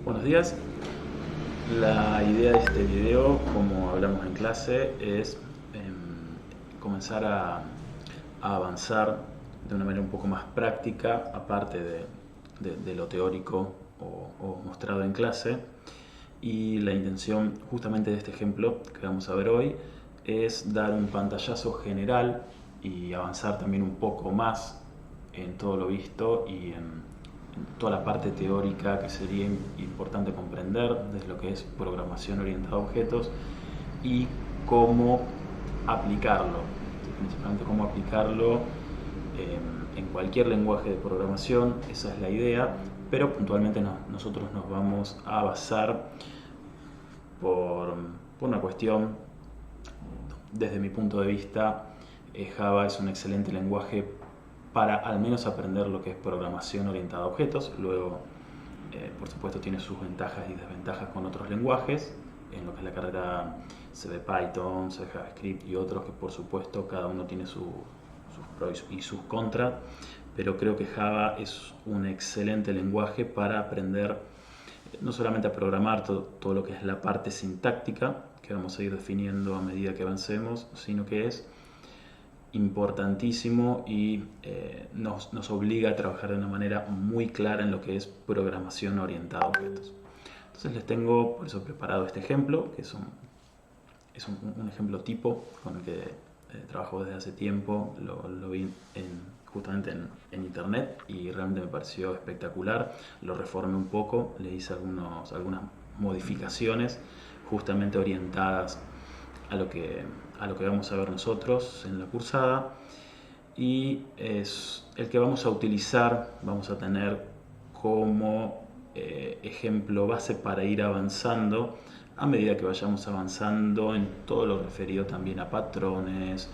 Buenos días. La idea de este video, como hablamos en clase, es comenzar a avanzar de una manera un poco más práctica, aparte de lo teórico o mostrado en clase. Y la intención justamente de este ejemplo que vamos a ver hoy es dar un pantallazo general y avanzar también un poco más en todo lo visto y en toda la parte teórica que sería importante comprender desde lo que es programación orientada a objetos y cómo aplicarlo, principalmente cómo aplicarlo en cualquier lenguaje de programación. Esa es la idea, pero puntualmente nosotros nos vamos a basar por, por una cuestión. Desde mi punto de vista, Java es un excelente lenguaje para al menos aprender lo que es programación orientada a objetos. Luego, por supuesto, tiene sus ventajas y desventajas con otros lenguajes. En lo que es la carrera se ve Python, se ve JavaScript y otros que, por supuesto, cada uno tiene sus pros y sus contras. Pero creo que Java es un excelente lenguaje para aprender no solamente a programar todo lo que es la parte sintáctica, que vamos a ir definiendo a medida que avancemos, sino que es importantísimo y nos obliga a trabajar de una manera muy clara en lo que es programación orientada a objetos. Entonces les tengo por eso preparado este ejemplo, que es un ejemplo tipo con el que trabajo desde hace tiempo. Lo vi justamente en internet y realmente me pareció espectacular. Lo reformé un poco, le hice algunas modificaciones justamente orientadas a lo que vamos a ver nosotros en la cursada, y es el que vamos a utilizar, vamos a tener como ejemplo base para ir avanzando a medida que vayamos avanzando en todo lo referido también a patrones,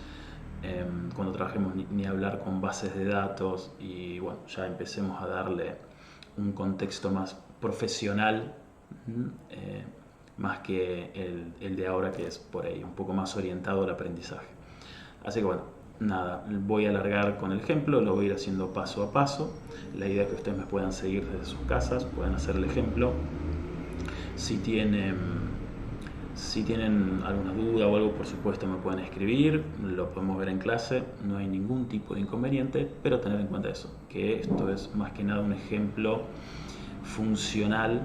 cuando trabajemos ni hablar con bases de datos y bueno, ya empecemos a darle un contexto más profesional, más que el de ahora, que es por ahí un poco más orientado al aprendizaje. Así que bueno, nada, voy a alargar con el ejemplo, lo voy a ir haciendo paso a paso. La idea es que ustedes me puedan seguir desde sus casas, puedan hacer el ejemplo. Si tienen alguna duda o algo, por supuesto me pueden escribir, lo podemos ver en clase, no hay ningún tipo de inconveniente, pero tener en cuenta eso, que esto es más que nada un ejemplo funcional,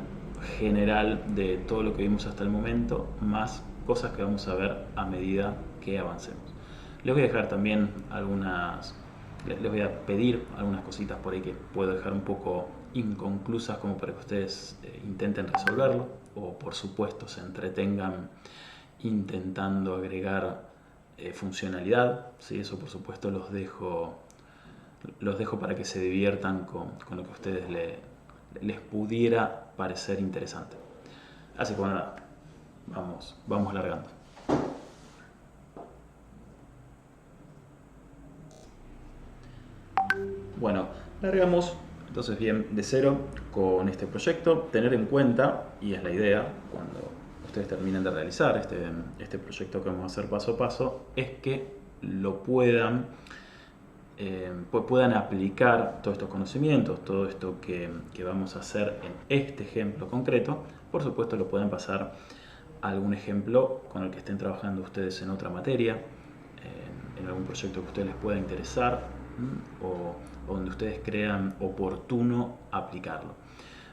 general de todo lo que vimos hasta el momento, más cosas que vamos a ver a medida que avancemos. Les voy a dejar también les voy a pedir algunas cositas por ahí que puedo dejar un poco inconclusas, como para que ustedes intenten resolverlo, o por supuesto se entretengan intentando agregar funcionalidad, ¿sí? Eso por supuesto los dejo para que se diviertan con lo que a ustedes les pudiera parecer interesante. Así que bueno, nada, vamos largando. Bueno, largamos entonces bien de cero con este proyecto. Tener en cuenta, y es la idea cuando ustedes terminen de realizar este proyecto que vamos a hacer paso a paso, es que lo puedan aplicar todos estos conocimientos, todo esto que vamos a hacer en este ejemplo concreto. Por supuesto lo pueden pasar a algún ejemplo con el que estén trabajando ustedes en otra materia, en algún proyecto que a ustedes les pueda interesar, o donde ustedes crean oportuno aplicarlo.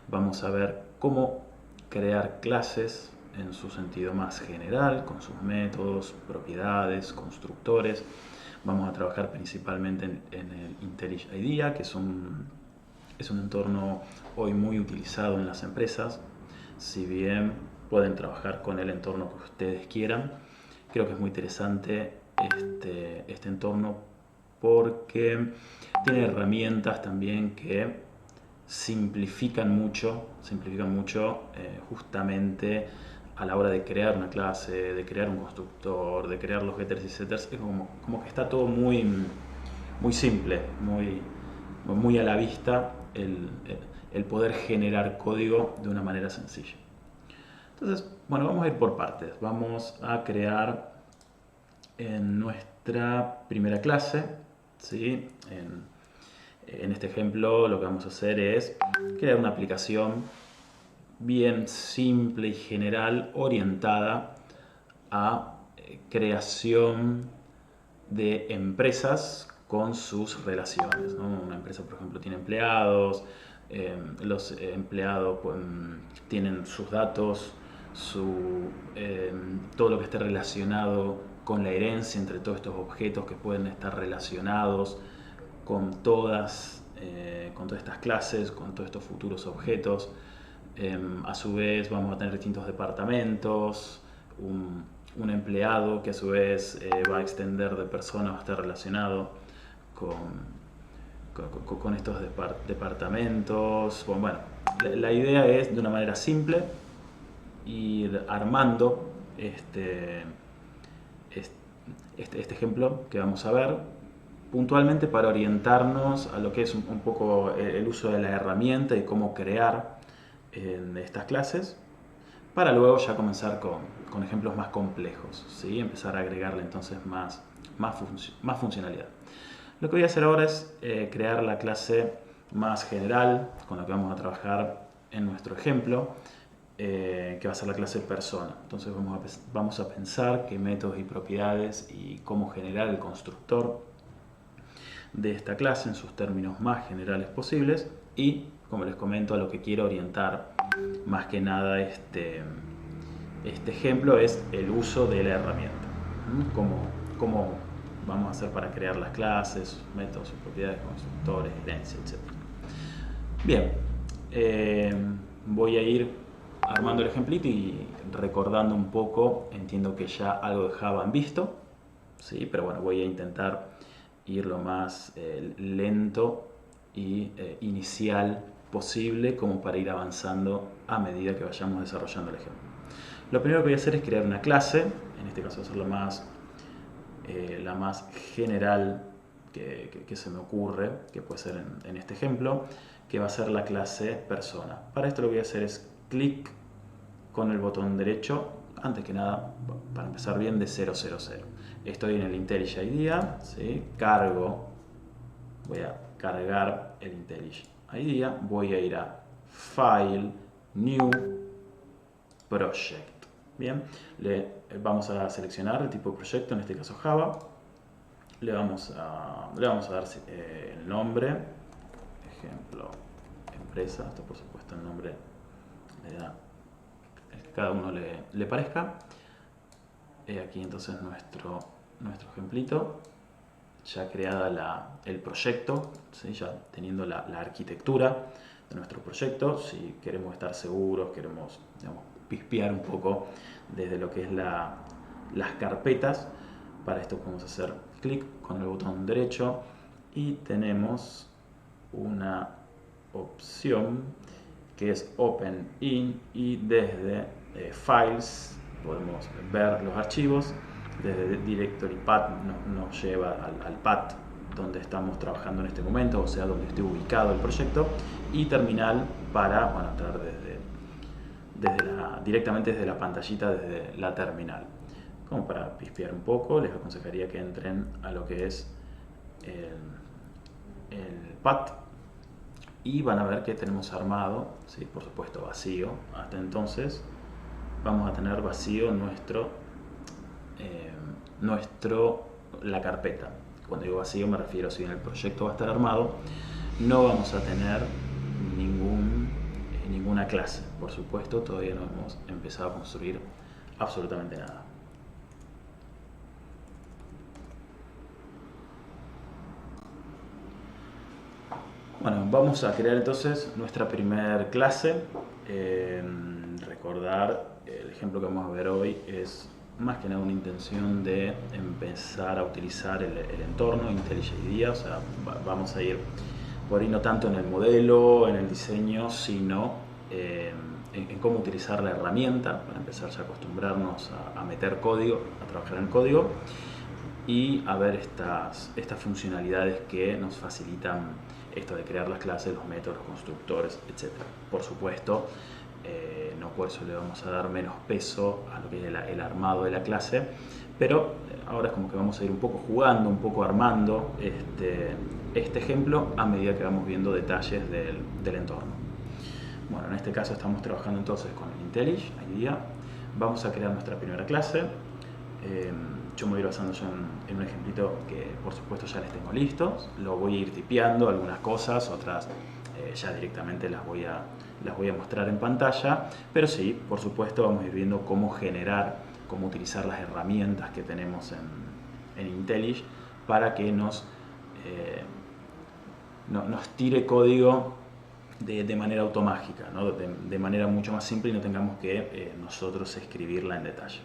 Vamos a ver cómo crear clases en su sentido más general, con sus métodos, propiedades, constructores. Vamos a trabajar principalmente en el IntelliJ IDEA, que es un entorno hoy muy utilizado en las empresas. Si bien pueden trabajar con el entorno que ustedes quieran, creo que es muy interesante este entorno porque tiene herramientas también que simplifican mucho justamente a la hora de crear una clase, de crear un constructor, de crear los getters y setters. Es como que está todo muy, muy simple, muy a la vista el poder generar código de una manera sencilla. Entonces, bueno, vamos a ir por partes. Vamos a crear en nuestra primera clase, ¿sí? En este ejemplo lo que vamos a hacer es crear una aplicación bien simple y general, orientada a creación de empresas con sus relaciones, ¿no? Una empresa, por ejemplo, tiene empleados, los empleados tienen sus datos, todo lo que esté relacionado con la herencia entre todos estos objetos que pueden estar relacionados con con todas estas clases, con todos estos futuros objetos. A su vez vamos a tener distintos departamentos, un empleado que a su vez va a extender de persona, va a estar relacionado con estos departamentos. Bueno, la idea es de una manera simple ir armando este ejemplo que vamos a ver puntualmente para orientarnos a lo que es un poco el uso de la herramienta y cómo crear en estas clases, para luego ya comenzar con ejemplos más complejos, ¿sí? Empezar a agregarle entonces más funcionalidad. Lo que voy a hacer ahora es crear la clase más general con la que vamos a trabajar en nuestro ejemplo, que va a ser la clase persona. Entonces vamos a pensar qué métodos y propiedades y cómo generar el constructor de esta clase en sus términos más generales posibles, y como les comento, a lo que quiero orientar más que nada este ejemplo es el uso de la herramienta. Cómo vamos a hacer para crear las clases, métodos y propiedades, constructores, herencia, etc. Bien, voy a ir armando el ejemplito y recordando un poco. Entiendo que ya algo de Java han visto, ¿sí? Pero bueno, voy a intentar ir lo más lento y inicial posible, como para ir avanzando a medida que vayamos desarrollando el ejemplo. Lo primero que voy a hacer es crear una clase. En este caso va a ser la más general que se me ocurre, que puede ser en este ejemplo, que va a ser la clase persona. Para esto lo que voy a hacer es clic con el botón derecho, antes que nada, para empezar bien, de 000. Estoy en el IntelliJ IDEA, ¿sí? Voy a cargar el IntelliJ IDEA, voy a ir a File, New, Project. Bien, vamos a seleccionar el tipo de proyecto, en este caso Java. Le vamos a dar el nombre, ejemplo, empresa. Esto por supuesto el nombre le da el que cada uno le parezca. Aquí entonces nuestro ejemplito, ya creada el proyecto, ¿sí? Ya teniendo la arquitectura de nuestro proyecto. Si queremos estar seguros, queremos, digamos, pispear un poco desde lo que es las carpetas, para esto podemos hacer clic con el botón derecho y tenemos una opción que es Open In, y desde Files podemos ver los archivos. Desde Directory Path nos lleva al path donde estamos trabajando en este momento, o sea, donde esté ubicado el proyecto, y terminal para entrar directamente desde la pantallita, desde la terminal. Como para pispear un poco, les aconsejaría que entren a lo que es el path, y van a ver que tenemos armado, ¿sí? Por supuesto vacío. Hasta entonces vamos a tener vacío la carpeta. Cuando digo vacío me refiero, si bien el proyecto va a estar armado, no vamos a tener ninguna clase. Por supuesto, todavía no hemos empezado a construir absolutamente nada. Bueno, vamos a crear entonces nuestra primer clase. Recordar, el ejemplo que vamos a ver hoy es más que nada una intención de empezar a utilizar el entorno IntelliJ IDEA. O sea, vamos a ir por ahí no tanto en el modelo, en el diseño, sino en cómo utilizar la herramienta, para empezar ya a acostumbrarnos a meter código, a trabajar en código, y a ver estas funcionalidades que nos facilitan esto de crear las clases, los métodos, los constructores, etc. Por supuesto, no por eso le vamos a dar menos peso a lo que es el armado de la clase, pero ahora es como que vamos a ir un poco jugando, un poco armando este ejemplo a medida que vamos viendo detalles del entorno. Bueno, en este caso estamos trabajando entonces con el IntelliJ IDEA. Vamos a crear nuestra primera clase. Yo me voy a ir basando ya en un ejemplito que por supuesto ya les tengo listos. Lo voy a ir tipeando algunas cosas, otras ya directamente las voy a mostrar en pantalla. Pero sí, por supuesto vamos a ir viendo cómo generar, cómo utilizar las herramientas que tenemos en IntelliJ para que nos tire código de manera automática, ¿no? de manera mucho más simple y no tengamos que nosotros escribirla en detalle.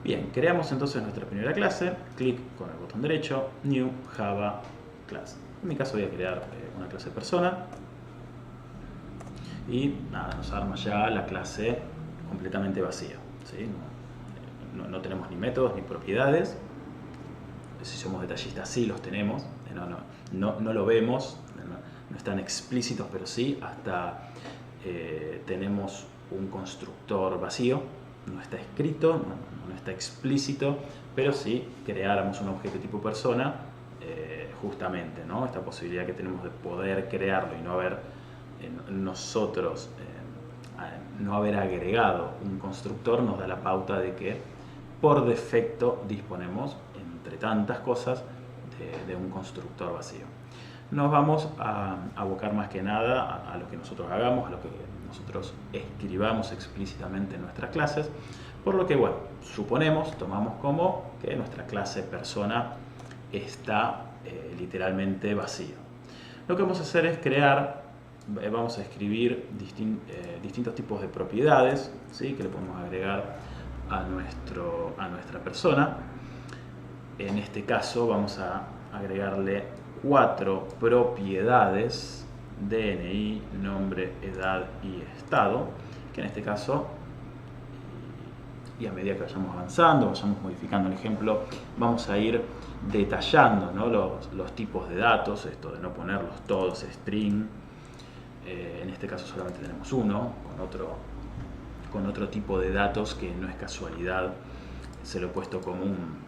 Bien, creamos entonces nuestra primera clase, clic con el botón derecho, New Java Class. En mi caso voy a crear una clase persona y nada, nos arma ya la clase completamente vacía, ¿sí? No tenemos ni métodos ni propiedades. Si somos detallistas sí los tenemos, no lo vemos, no están explícitos, pero sí hasta tenemos un constructor vacío, no está escrito, no está explícito, pero sí creáramos un objeto tipo persona, justamente, ¿no? Esta posibilidad que tenemos de poder crearlo y no haber nosotros no haber agregado un constructor nos da la pauta de que por defecto disponemos, entre tantas cosas, de un constructor vacío. Nos vamos a abocar más que nada a lo que nosotros hagamos, a lo que nosotros escribamos explícitamente en nuestras clases, por lo que, bueno, tomamos como que nuestra clase persona está literalmente vacía. Lo que vamos a hacer es vamos a escribir distintos tipos de propiedades, ¿sí? Que le podemos agregar a nuestra persona. En este caso vamos a agregarle 4 propiedades: DNI, nombre, edad y estado, que en este caso, y a medida que vayamos avanzando, vayamos modificando el ejemplo, vamos a ir detallando, ¿no? los tipos de datos, esto de no ponerlos todos string. En este caso solamente tenemos uno, con otro tipo de datos que no es casualidad, se lo he puesto como un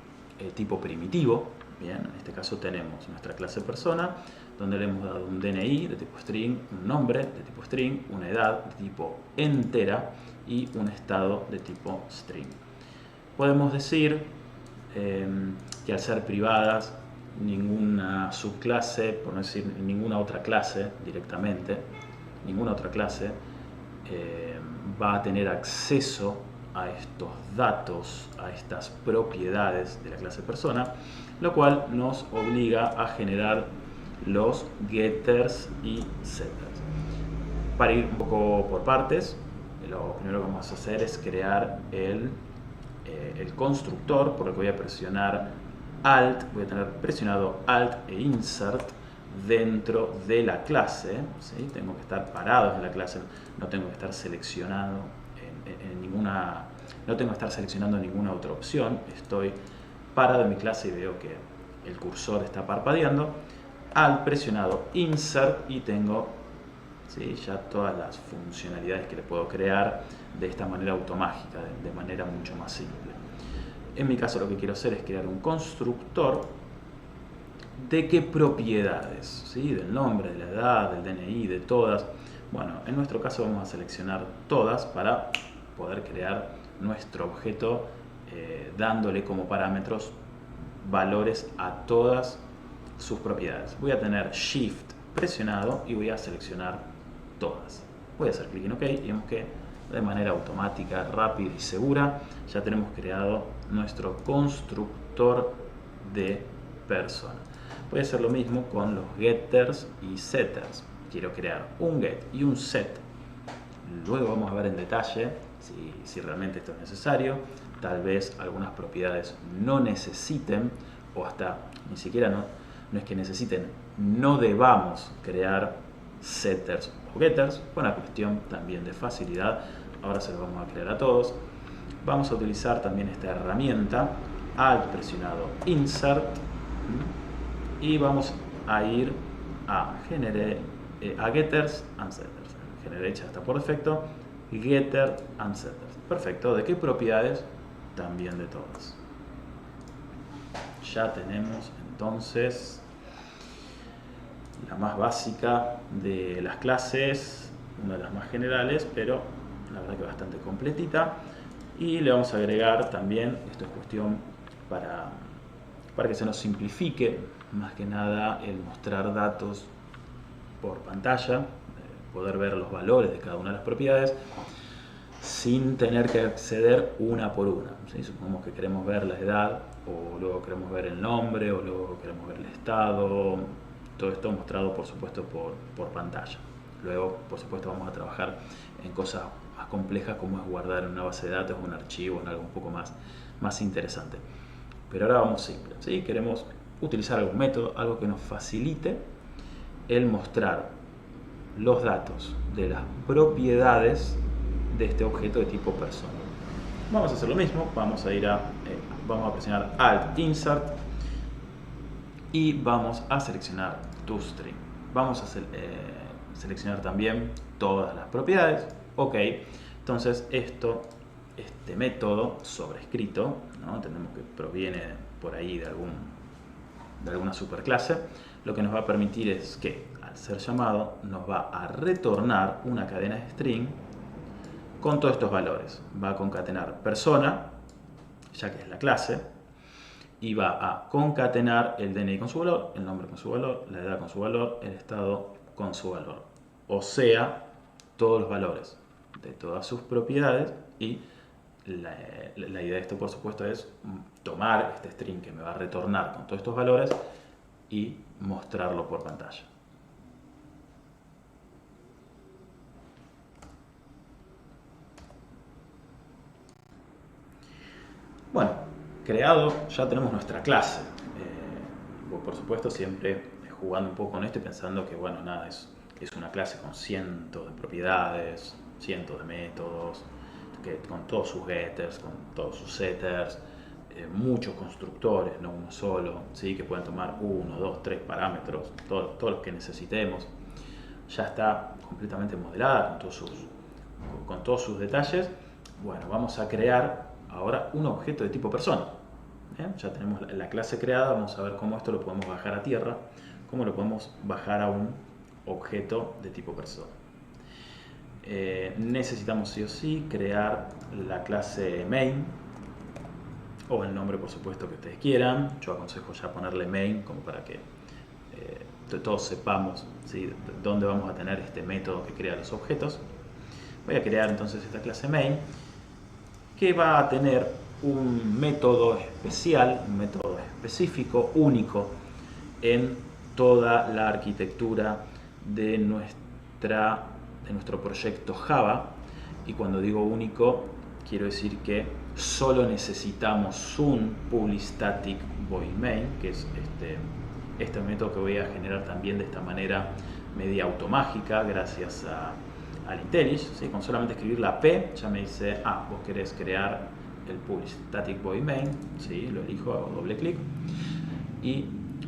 tipo primitivo. Bien, en este caso tenemos nuestra clase persona, donde le hemos dado un DNI de tipo string, un nombre de tipo string, una edad de tipo entera y un estado de tipo string. Podemos decir que al ser privadas, ninguna subclase, por no decir ninguna otra clase directamente, ninguna otra clase va a tener acceso a estos datos, a estas propiedades de la clase persona, lo cual nos obliga a generar los getters y setters. Para ir un poco por partes, lo primero que vamos a hacer es crear el constructor, por lo que voy a presionar Alt, voy a tener presionado Alt e Insert dentro de la clase, ¿sí? Tengo que estar parado en la clase, no tengo que estar seleccionado no tengo que estar seleccionando ninguna otra opción. Estoy parado en mi clase y veo que el cursor está parpadeando. Alt presionado Insert y tengo, ¿sí?, ya todas las funcionalidades que le puedo crear de esta manera automática, de manera mucho más simple. En mi caso lo que quiero hacer es crear un constructor. ¿De qué propiedades? ¿Sí? Del nombre, de la edad, del DNI, de todas. Bueno, en nuestro caso vamos a seleccionar todas para poder crear nuestro objeto dándole como parámetros valores a todas sus propiedades. Voy a tener Shift presionado y voy a seleccionar todas. Voy a hacer clic en OK y vemos que de manera automática, rápida y segura ya tenemos creado nuestro constructor de persona. Voy a hacer lo mismo con los getters y setters. Quiero crear un get y un set. Luego vamos a ver en detalle si realmente esto es necesario. Tal vez algunas propiedades no necesiten, o hasta ni siquiera no es que necesiten, no debamos crear setters o getters, por una cuestión también de facilidad. Ahora se lo vamos a crear a todos. Vamos a utilizar también esta herramienta, Alt presionado Insert, y vamos a ir a getters and setters. Generate ya está por defecto. Getter and setters. Perfecto. ¿De qué propiedades? También de todas. Ya tenemos Entonces, la más básica de las clases, una de las más generales, pero la verdad que bastante completita. Y le vamos a agregar también, esto es cuestión para que se nos simplifique, más que nada el mostrar datos por pantalla, poder ver los valores de cada una de las propiedades, sin tener que acceder una por una. ¿Sí? Supongamos que queremos ver la edad, o luego queremos ver el nombre, o luego queremos ver el estado, todo esto mostrado por supuesto por pantalla. Luego por supuesto vamos a trabajar en cosas más complejas como es guardar en una base de datos, un archivo, en algo un poco más interesante. Pero ahora vamos simple, ¿sí? Queremos utilizar algún método, algo que nos facilite el mostrar los datos de las propiedades de este objeto de tipo persona. Vamos a hacer lo mismo, vamos a presionar Alt Insert y vamos a seleccionar ToString. Vamos a seleccionar también todas las propiedades. Ok, entonces este método sobrescrito, ¿no? Entendemos que proviene por ahí de alguna superclase, lo que nos va a permitir es que al ser llamado nos va a retornar una cadena de string con todos estos valores. Va a concatenar persona, ya que es la clase, y va a concatenar el DNI con su valor, el nombre con su valor, la edad con su valor, el estado con su valor. O sea, todos los valores de todas sus propiedades. Y la idea de esto, por supuesto, es tomar este string que me va a retornar con todos estos valores y mostrarlo por pantalla. Bueno, creado, ya tenemos nuestra clase. Por supuesto, siempre jugando un poco con esto y pensando que, bueno, nada, es una clase con cientos de propiedades, cientos de métodos, con todos sus getters, con todos sus setters, muchos constructores, no uno solo, ¿sí? Que pueden tomar 1, 2, 3 parámetros, todos los que necesitemos. Ya está completamente modelada con todos sus detalles. Bueno, vamos a crear ahora un objeto de tipo persona. Ya tenemos la clase creada, vamos a ver cómo esto lo podemos bajar a tierra, cómo lo podemos bajar a un objeto de tipo persona. Necesitamos sí o sí crear la clase main, o el nombre por supuesto que ustedes quieran. Yo aconsejo ya ponerle main como para que todos sepamos, ¿sí?, dónde vamos a tener este método que crea los objetos. Voy a crear entonces esta clase main, que va a tener un método especial, un método específico, único en toda la arquitectura de nuestro proyecto Java. Y cuando digo único, quiero decir que solo necesitamos un public static void main, que es este método que voy a generar también de esta manera media automágica gracias al IntelliJ, ¿sí? Con solamente escribir la P ya me dice, vos querés crear el public static void main, ¿sí? Lo elijo, hago doble clic y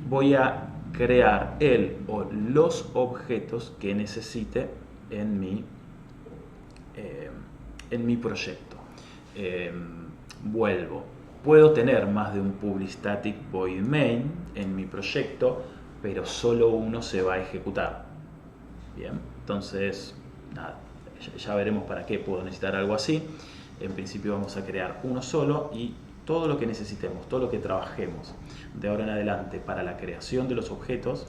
voy a crear el o los objetos que necesite en mi proyecto. Vuelvo. Puedo tener más de un public static void main en mi proyecto, pero solo uno se va a ejecutar. Bien, entonces, nada, ya veremos para qué puedo necesitar algo así. En principio vamos a crear uno solo y todo lo que necesitemos, todo lo que trabajemos de ahora en adelante para la creación de los objetos,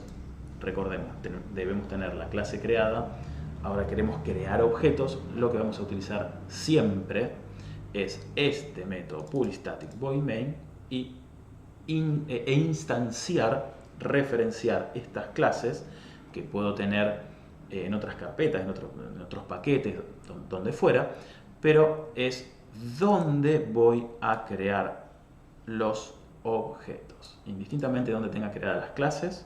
recordemos, debemos tener la clase creada. Ahora queremos crear objetos, lo que vamos a utilizar siempre es este método public static void main e instanciar, referenciar estas clases que puedo tener en otras carpetas, en otros paquetes, donde fuera, pero es donde voy a crear los objetos. Indistintamente de donde tenga creadas las clases,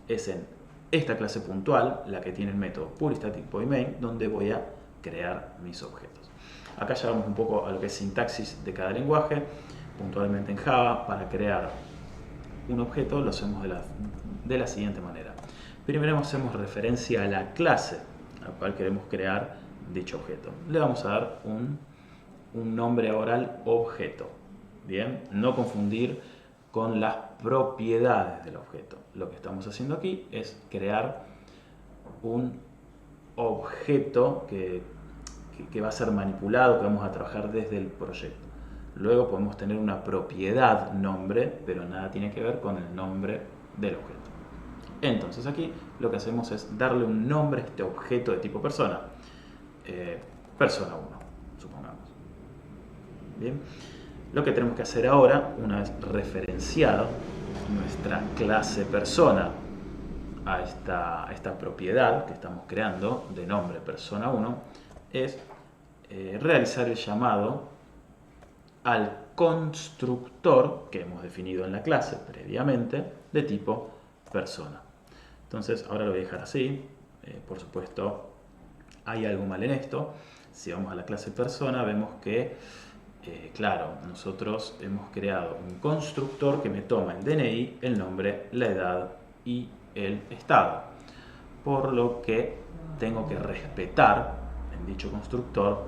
es en esta clase puntual, la que tiene el método public static void main, donde voy a crear mis objetos. Acá ya vamos un poco a lo que es sintaxis de cada lenguaje. Puntualmente en Java, para crear un objeto lo hacemos de la siguiente manera. Primero hacemos referencia a la clase a la cual queremos crear dicho objeto. Le vamos a dar un nombre ahora al objeto. Bien, no confundir con las propiedades del objeto. Lo que estamos haciendo aquí es crear un objeto que va a ser manipulado, que vamos a trabajar desde el proyecto. Luego podemos tener una propiedad nombre, pero nada tiene que ver con el nombre del objeto. Entonces aquí lo que hacemos es darle un nombre a este objeto de tipo persona. Persona 1, supongamos. Bien. Lo que tenemos que hacer ahora, una vez referenciado nuestra clase persona a esta propiedad que estamos creando de nombre persona 1, es realizar el llamado al constructor que hemos definido en la clase previamente de tipo persona. Entonces ahora lo voy a dejar así. Por supuesto hay algo mal en esto. Si vamos a la clase persona vemos que claro, nosotros hemos creado un constructor que me toma el DNI, el nombre, la edad y el estado, por lo que tengo que respetar en dicho constructor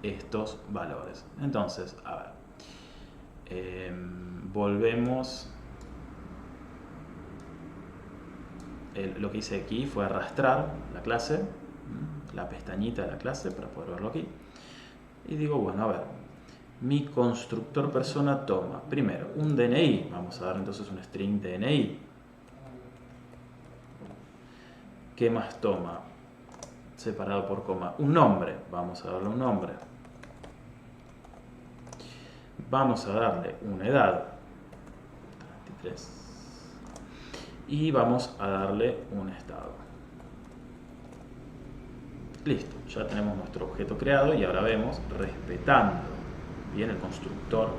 estos valores. Entonces, a ver, volvemos. Lo que hice aquí fue arrastrar la clase, la pestañita de la clase para poder verlo aquí, y digo, bueno, a ver, mi constructor persona toma primero un DNI, vamos a dar entonces un string DNI. ¿Qué más toma? Separado por coma. Un nombre, vamos a darle un nombre. Vamos a darle una edad, 33. Y vamos a darle un estado. Listo, ya tenemos nuestro objeto creado y ahora vemos, respetando bien el constructor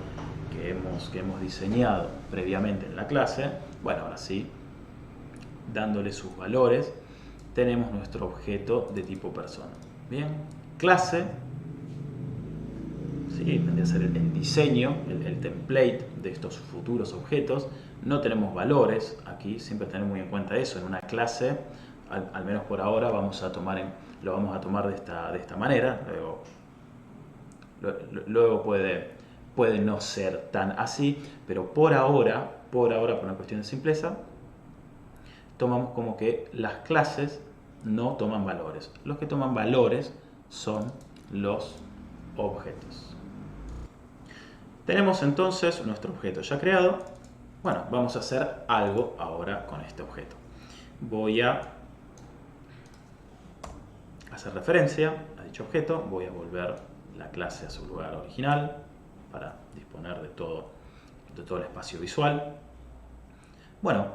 que hemos diseñado previamente en la clase, bueno, ahora sí, dándole sus valores, tenemos nuestro objeto de tipo persona. Bien, clase, ¿sí? Tendría que ser el diseño, el template de estos futuros objetos. No tenemos valores aquí, siempre tener muy en cuenta eso. En una clase, al menos por ahora, lo vamos a tomar de esta manera. Luego puede no ser tan así, pero por ahora, por una cuestión de simpleza, tomamos como que las clases no toman valores. Los que toman valores son los objetos. Tenemos entonces nuestro objeto ya creado. Bueno, vamos a hacer algo ahora con este objeto. Voy a hacer referencia a dicho objeto. Voy a volver la clase a su lugar original para disponer de todo el espacio visual. Bueno,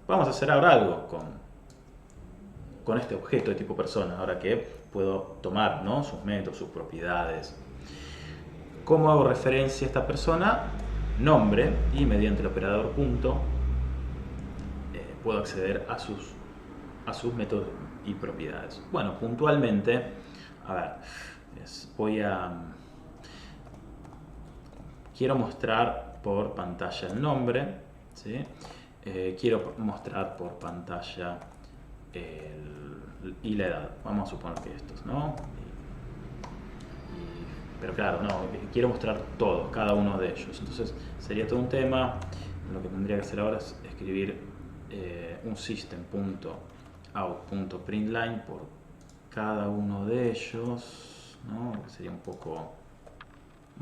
vamos a hacer ahora algo con este objeto de tipo persona, ahora que puedo tomar, ¿no?, sus métodos, sus propiedades. ¿Cómo hago referencia a esta persona? Nombre, y mediante el operador punto puedo acceder a sus métodos y propiedades. Bueno, puntualmente, a ver, quiero mostrar por pantalla el nombre, ¿sí? Quiero mostrar por pantalla y la edad. Vamos a suponer que estos, ¿no? Pero claro, no, quiero mostrar todos, cada uno de ellos. Entonces sería todo un tema. Lo que tendría que hacer ahora es escribir un system.out.println por cada uno de ellos, ¿no? Sería un poco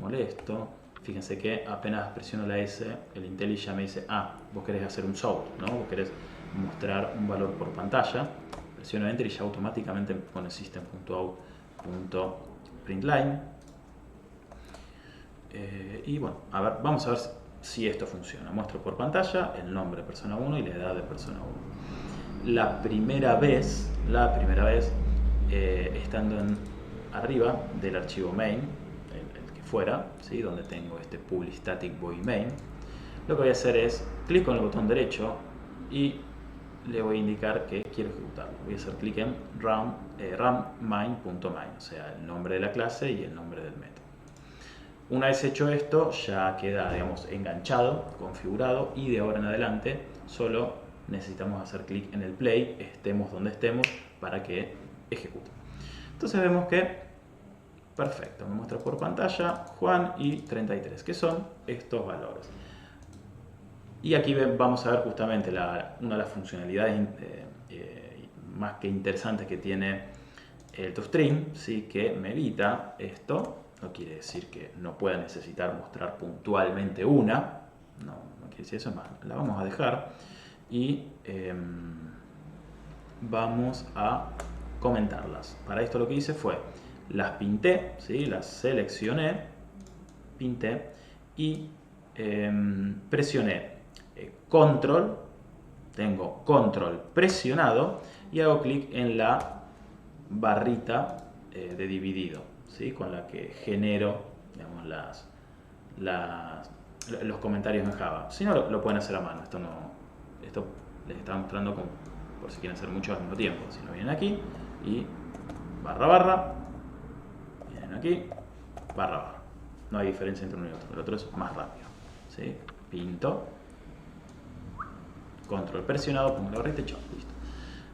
molesto. Fíjense que apenas presiono la S, el IntelliJ me dice, vos querés hacer un sort, ¿no? Vos querés mostrar un valor por pantalla. Presiono Enter y ya automáticamente pone system.out.println. Y bueno, vamos a ver si esto funciona. Muestro por pantalla el nombre de persona 1 y la edad de persona 1. La primera vez estando arriba del archivo main, el que fuera, ¿sí?, donde tengo este public static void main, lo que voy a hacer es clic con el botón derecho y le voy a indicar que quiero ejecutarlo. Voy a hacer clic en run main.main, o sea, el nombre de la clase y el nombre del método. Una vez hecho esto, ya queda, digamos, enganchado, configurado, y de ahora en adelante solo necesitamos hacer clic en el play, estemos donde estemos, para que ejecute. Entonces vemos que, perfecto, me muestra por pantalla Juan y 33, que son estos valores. Y aquí vamos a ver justamente una de las funcionalidades más que interesantes que tiene el toString, ¿sí? Que me evita esto. No quiere decir que no pueda necesitar mostrar puntualmente una. No quiere decir eso, es más, la vamos a dejar. Y vamos a comentarlas. Para esto lo que hice fue, las pinté, ¿sí? Las seleccioné, pinté y presioné control, tengo control presionado y hago clic en la barrita de dividido, ¿sí? Con la que genero, digamos, los comentarios en Java. Si no, lo pueden hacer a mano. Esto les estaba mostrando por si quieren hacer mucho al mismo tiempo. Si no, vienen aquí y barra barra, vienen aquí, barra barra. No hay diferencia entre uno y otro. El otro es más rápido, ¿sí? Pinto, control presionado, pongo la barrita y chao, listo.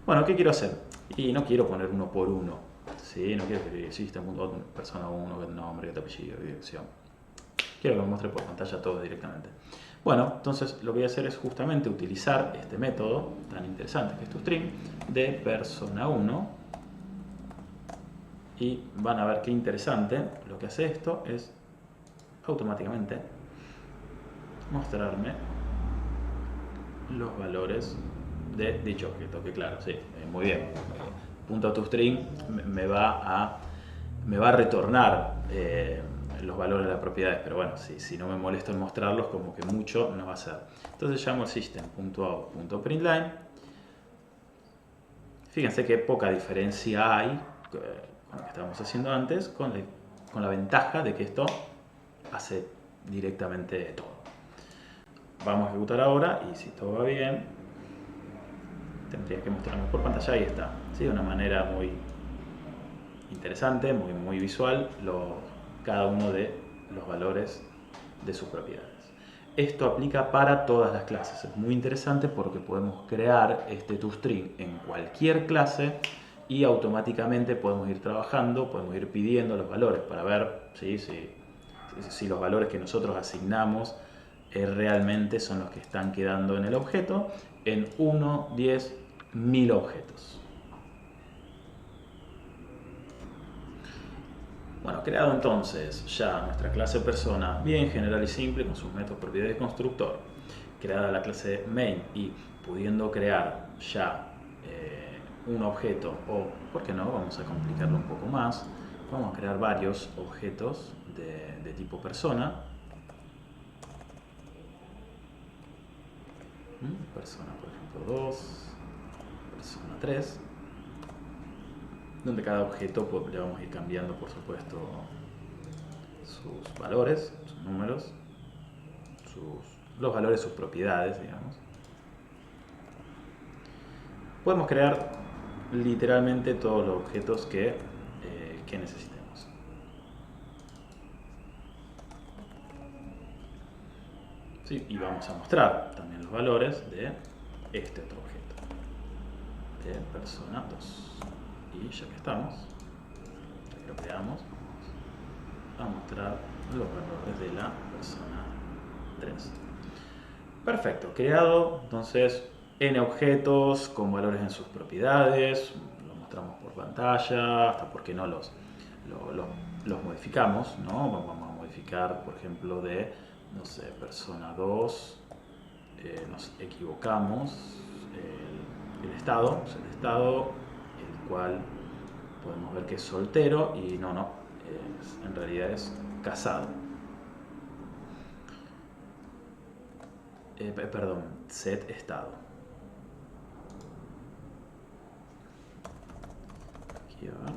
Bueno, ¿qué quiero hacer? Y no quiero poner uno por uno, ¿sí? No quiero que exista persona 1, nombre, apellido, dirección. Quiero que me muestre por pantalla todo directamente. Bueno, entonces lo que voy a hacer es justamente utilizar este método tan interesante que es toString de persona 1. Y van a ver qué interesante. Lo que hace esto es automáticamente mostrarme los valores de dicho objeto. Que claro, sí, muy bien. Punto toString me va a retornar los valores de las propiedades, pero bueno, si no me molesto en mostrarlos, como que mucho no va a ser. Entonces llamo system.out.println. Fíjense que poca diferencia hay con lo que estábamos haciendo antes, con la ventaja de que esto hace directamente todo. Vamos a ejecutar ahora y si todo va bien, tendría que mostrarme por pantalla. Ahí está, ¿sí? De una manera muy interesante, muy visual, cada uno de los valores de sus propiedades. Esto aplica para todas las clases. Es muy interesante porque podemos crear este toString en cualquier clase y automáticamente podemos ir trabajando, podemos ir pidiendo los valores para ver si los valores que nosotros asignamos realmente son los que están quedando en el objeto en 1, 10, 1000 objetos. Bueno, creado entonces ya nuestra clase persona bien general y simple con sus métodos, propiedades y constructor, creada la clase main y pudiendo crear ya un objeto, o por qué no, vamos a complicarlo un poco más, vamos a crear varios objetos de tipo persona. Persona, por ejemplo, 2, persona 3, donde cada objeto le vamos a ir cambiando, por supuesto, sus valores, sus números, los valores, sus propiedades, digamos. Podemos crear literalmente todos los objetos que necesitemos. ¿Sí? Y vamos a mostrar también los valores de este otro objeto, de persona 2. Y ya que estamos, ya que lo creamos, vamos a mostrar los valores de la persona 3. Perfecto, creado entonces n objetos con valores en sus propiedades, los mostramos por pantalla, hasta porque no los modificamos, ¿no? Vamos a modificar, por ejemplo, no sé, persona 2, nos equivocamos, el estado, el cual podemos ver que es soltero y en realidad es casado. Perdón, set estado. Aquí a ver,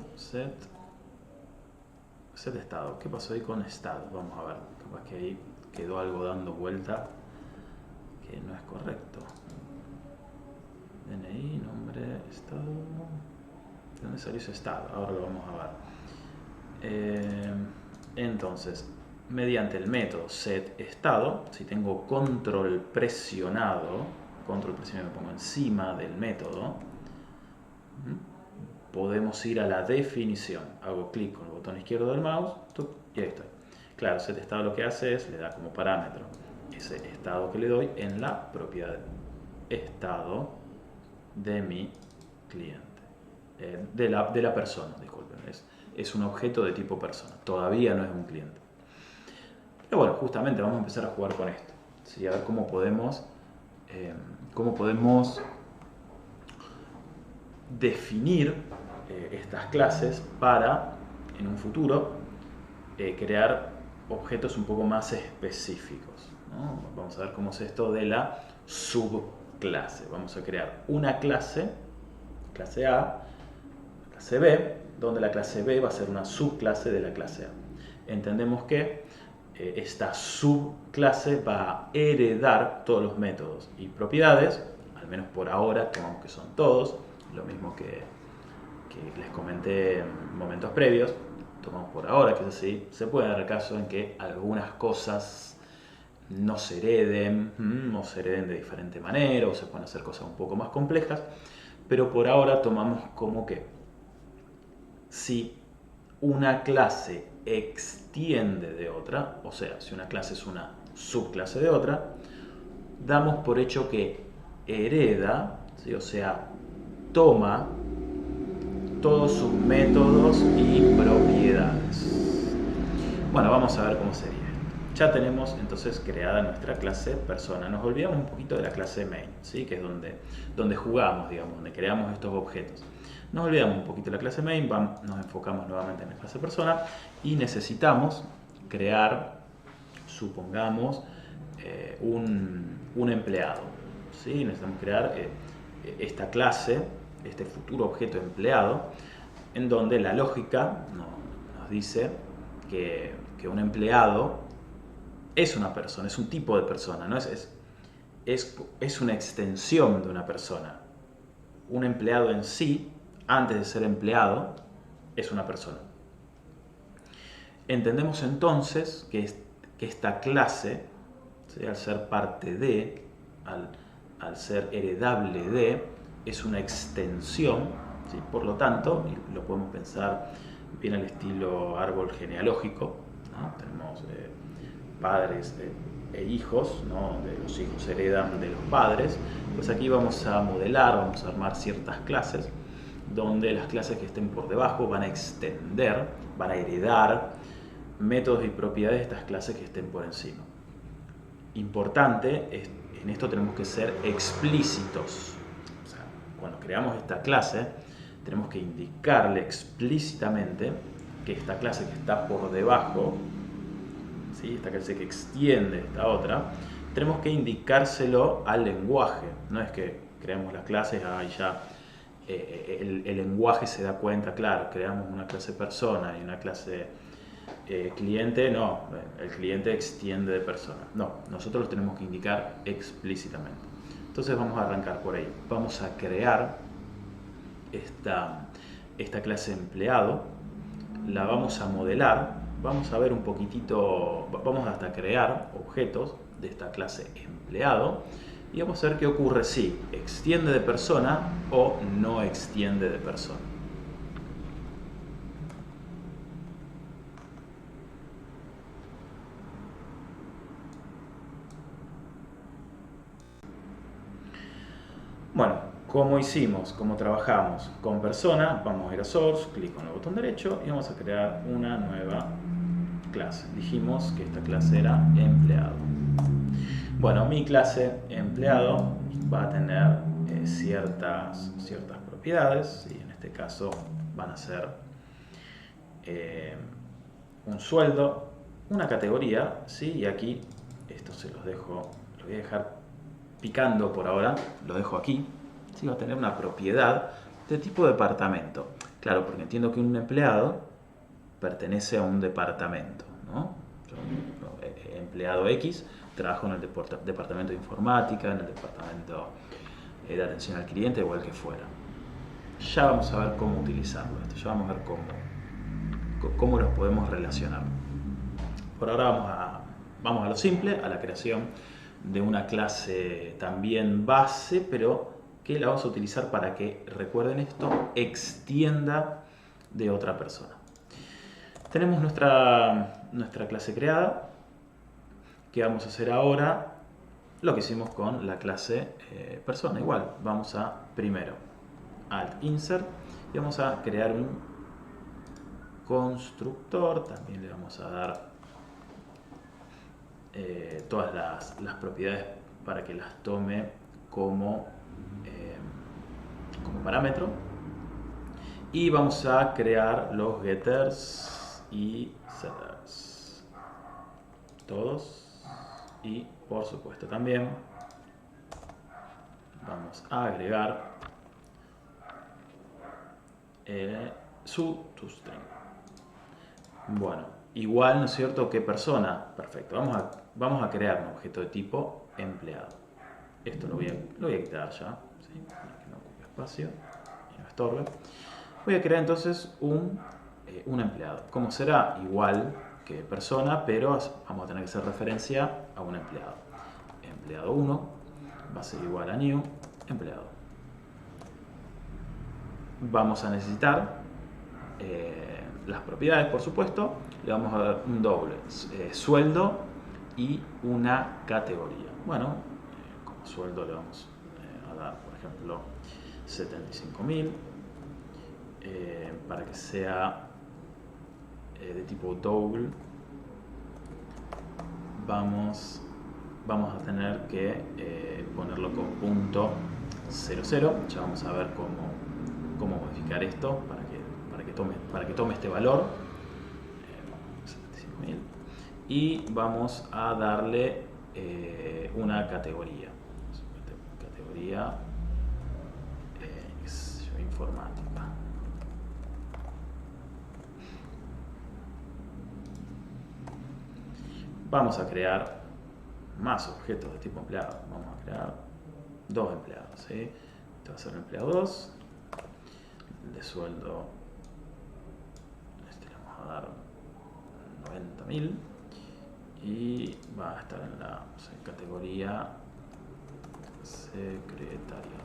set estado. ¿Qué pasó ahí con estado? Vamos a ver, capaz que ahí quedó algo dando vuelta que no es correcto. DNI, nombre, estado. ¿De dónde salió ese estado? Ahora lo vamos a ver. Entonces, mediante el método setEstado, si tengo control presionado me pongo encima del método, podemos ir a la definición. Hago clic con el botón izquierdo del mouse y ahí está. Claro, setEstado lo que hace es, le da como parámetro ese estado que le doy en la propiedad estado de mi cliente, de la persona, disculpen, es un objeto de tipo persona, todavía no es un cliente. Pero bueno, justamente vamos a empezar a jugar con esto, ¿sí? A ver cómo podemos definir estas clases para, en un futuro, crear objetos un poco más específicos, ¿no? Vamos a ver cómo es esto de la subclase. Vamos a crear una clase A, clase B, donde la clase B va a ser una subclase de la clase A. Entendemos que esta subclase va a heredar todos los métodos y propiedades, al menos por ahora, tomamos que son todos, lo mismo que les comenté en momentos previos, tomamos por ahora que es así. Se puede dar el caso en que algunas cosas no se hereden, o se hereden de diferente manera, o se pueden hacer cosas un poco más complejas, pero por ahora tomamos como que si una clase extiende de otra, o sea, si una clase es una subclase de otra, damos por hecho que hereda, ¿sí? O sea, toma todos sus métodos y propiedades. Bueno, vamos a ver cómo sería esto. Ya tenemos entonces creada nuestra clase persona. Nos olvidamos un poquito de la clase main, ¿sí? Que es donde jugamos, digamos, donde creamos estos objetos. Nos olvidamos un poquito de la clase main, nos enfocamos nuevamente en la clase persona y necesitamos crear, supongamos, un empleado, ¿sí? Necesitamos crear esta clase, este futuro objeto empleado, en donde la lógica nos dice que un empleado es una persona, es un tipo de persona, ¿no? Es una extensión de una persona. Un empleado en sí, antes de ser empleado, es una persona. Entendemos entonces que esta clase, ¿sí? Al ser parte de, al ser heredable de, es una extensión, ¿sí? Por lo tanto, y lo podemos pensar bien al estilo árbol genealógico, ¿no? Tenemos padres e hijos, ¿no? Los hijos heredan de los padres, pues aquí vamos a modelar, vamos a armar ciertas clases, donde las clases que estén por debajo van a extender, van a heredar métodos y propiedades de estas clases que estén por encima. Importante, en esto tenemos que ser explícitos. O sea, cuando creamos esta clase, tenemos que indicarle explícitamente que esta clase que está por debajo, ¿sí? Esta clase que extiende esta otra, tenemos que indicárselo al lenguaje. No es que creamos las clases y ya el lenguaje se da cuenta, claro, creamos una clase persona y una clase cliente, no, el cliente extiende de persona. No, nosotros lo tenemos que indicar explícitamente. Entonces vamos a arrancar por ahí. Vamos a crear esta clase empleado, la vamos a modelar, vamos a ver un poquitito, vamos hasta crear objetos de esta clase empleado y vamos a ver qué ocurre si extiende de persona o no extiende de persona. Bueno, como hicimos, como trabajamos con persona, vamos a ir a Source, clic con el botón derecho y vamos a crear una nueva clase. Dijimos que esta clase era empleado. Bueno, mi clase empleado va a tener ciertas propiedades, y en este caso van a ser un sueldo, una categoría, ¿sí? Y aquí esto se los dejo, lo voy a dejar picando por ahora, lo dejo aquí, ¿sí? Va a tener una propiedad de tipo departamento. Claro, porque entiendo que un empleado pertenece a un departamento, ¿no? Yo, empleado X, trabajo en el departamento de informática, en el departamento de atención al cliente o el que fuera. Ya vamos a ver cómo utilizarlo esto, ya vamos a ver cómo los podemos relacionar. Por ahora vamos a lo simple, a la creación de una clase también base, pero que la vamos a utilizar para que, recuerden esto, extienda de otra persona. Tenemos nuestra clase creada. ¿Qué vamos a hacer ahora? lo que hicimos con la clase persona. Igual, vamos a primero Alt Insert y vamos a crear un constructor. También le vamos a dar todas las propiedades para que las tome como parámetro. Y vamos a crear los getters y setters. Todos. Y por supuesto también vamos a agregar su toString. Bueno, igual, ¿no es cierto?, que persona. Perfecto. Vamos a crear un objeto de tipo empleado. Esto lo voy a quitar ya, ¿sí? Para que no ocupe espacio y no estorbe. Voy a crear entonces un empleado. ¿Cómo será? Igual que persona, pero vamos a tener que hacer referencia a un empleado. Empleado 1 va a ser igual a new empleado. Vamos a necesitar las propiedades, por supuesto. Le vamos a dar un doble sueldo y una categoría. Bueno, como sueldo le vamos a dar, por ejemplo, 75.000. Para que sea de tipo double, vamos a tener que ponerlo con punto 00. Ya vamos a ver cómo modificar esto para que tome este valor, 75.000, y vamos a darle una categoría. Categoría informática. Vamos a crear más objetos de tipo empleado. Vamos a crear dos empleados, ¿sí? Este va a ser el empleado 2. El de sueldo, este le vamos a dar 90.000. Y va a estar en la categoría secretaria.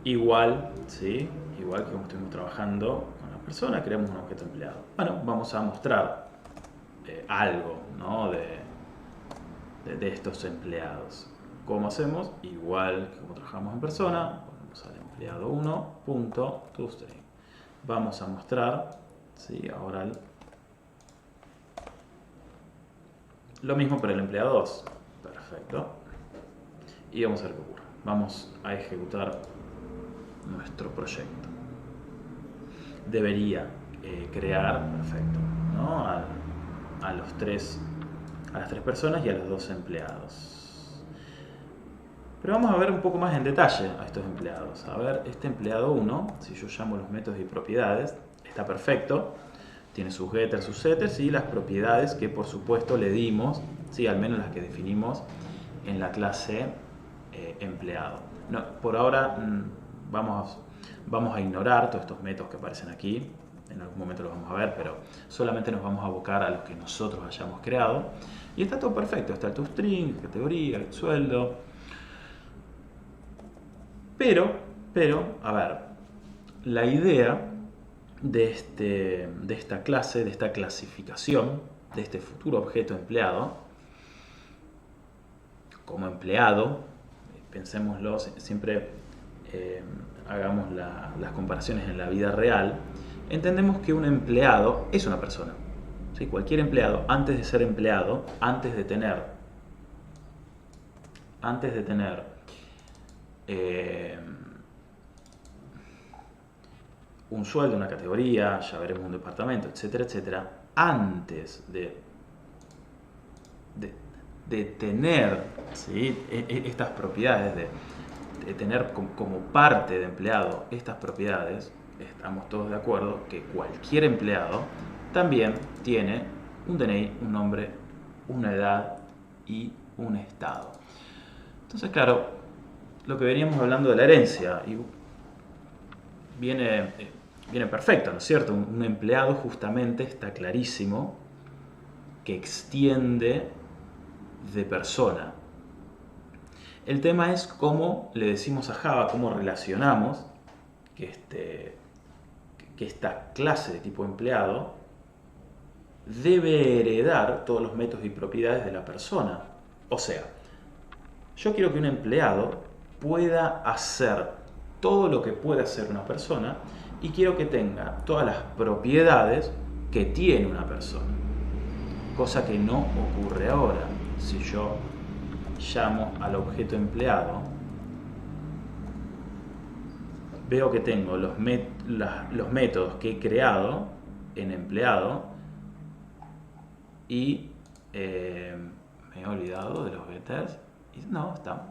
Igual, ¿sí? Igual que como estuvimos trabajando con la persona, creamos un objeto empleado. Bueno, vamos a mostrar algo, ¿no?, de estos empleados. ¿Cómo hacemos? Igual que como trabajamos en persona, ponemos al empleado 1.toString. Vamos a mostrar, ¿sí?, ahora lo mismo para el empleado 2. Perfecto. Y vamos a ver qué ocurre. Vamos a ejecutar nuestro proyecto. Debería crear, perfecto, ¿no?, a las tres personas y a los dos empleados. Pero vamos a ver un poco más en detalle a estos empleados. A ver, este empleado 1, si yo llamo los métodos y propiedades, está perfecto. Tiene sus getters, sus setters y las propiedades que por supuesto le dimos, ¿sí?, al menos las que definimos en la clase empleado. No, por ahora vamos a ignorar todos estos métodos que aparecen aquí. En algún momento los vamos a ver, pero solamente nos vamos a abocar a los que nosotros hayamos creado. Y está todo perfecto. Está el toString, categoría, el sueldo. Pero, a ver, la idea de esta clase, de esta clasificación, de este futuro objeto empleado, como empleado, pensémoslo, siempre hagamos las comparaciones en la vida real, entendemos que un empleado es una persona. ¿Sí? Cualquier empleado, antes de ser empleado, antes de tener un sueldo, una categoría, ya veremos un departamento, etcétera, etcétera, antes de tener, ¿sí?, estas propiedades, de tener como parte de empleado estas propiedades, estamos todos de acuerdo que cualquier empleado también tiene un DNI, un nombre, una edad y un estado. Entonces, claro, lo que veníamos hablando de la herencia y viene perfecto, ¿no es cierto? Un empleado justamente está clarísimo que extiende de persona. El tema es cómo le decimos a Java, cómo relacionamos que esta clase de tipo empleado debe heredar todos los métodos y propiedades de la persona. O sea, yo quiero que un empleado pueda hacer todo lo que puede hacer una persona y quiero que tenga todas las propiedades que tiene una persona. Cosa que no ocurre ahora. Si yo llamo al objeto empleado, veo que tengo los métodos que he creado en empleado y me he olvidado de los getters. No, está.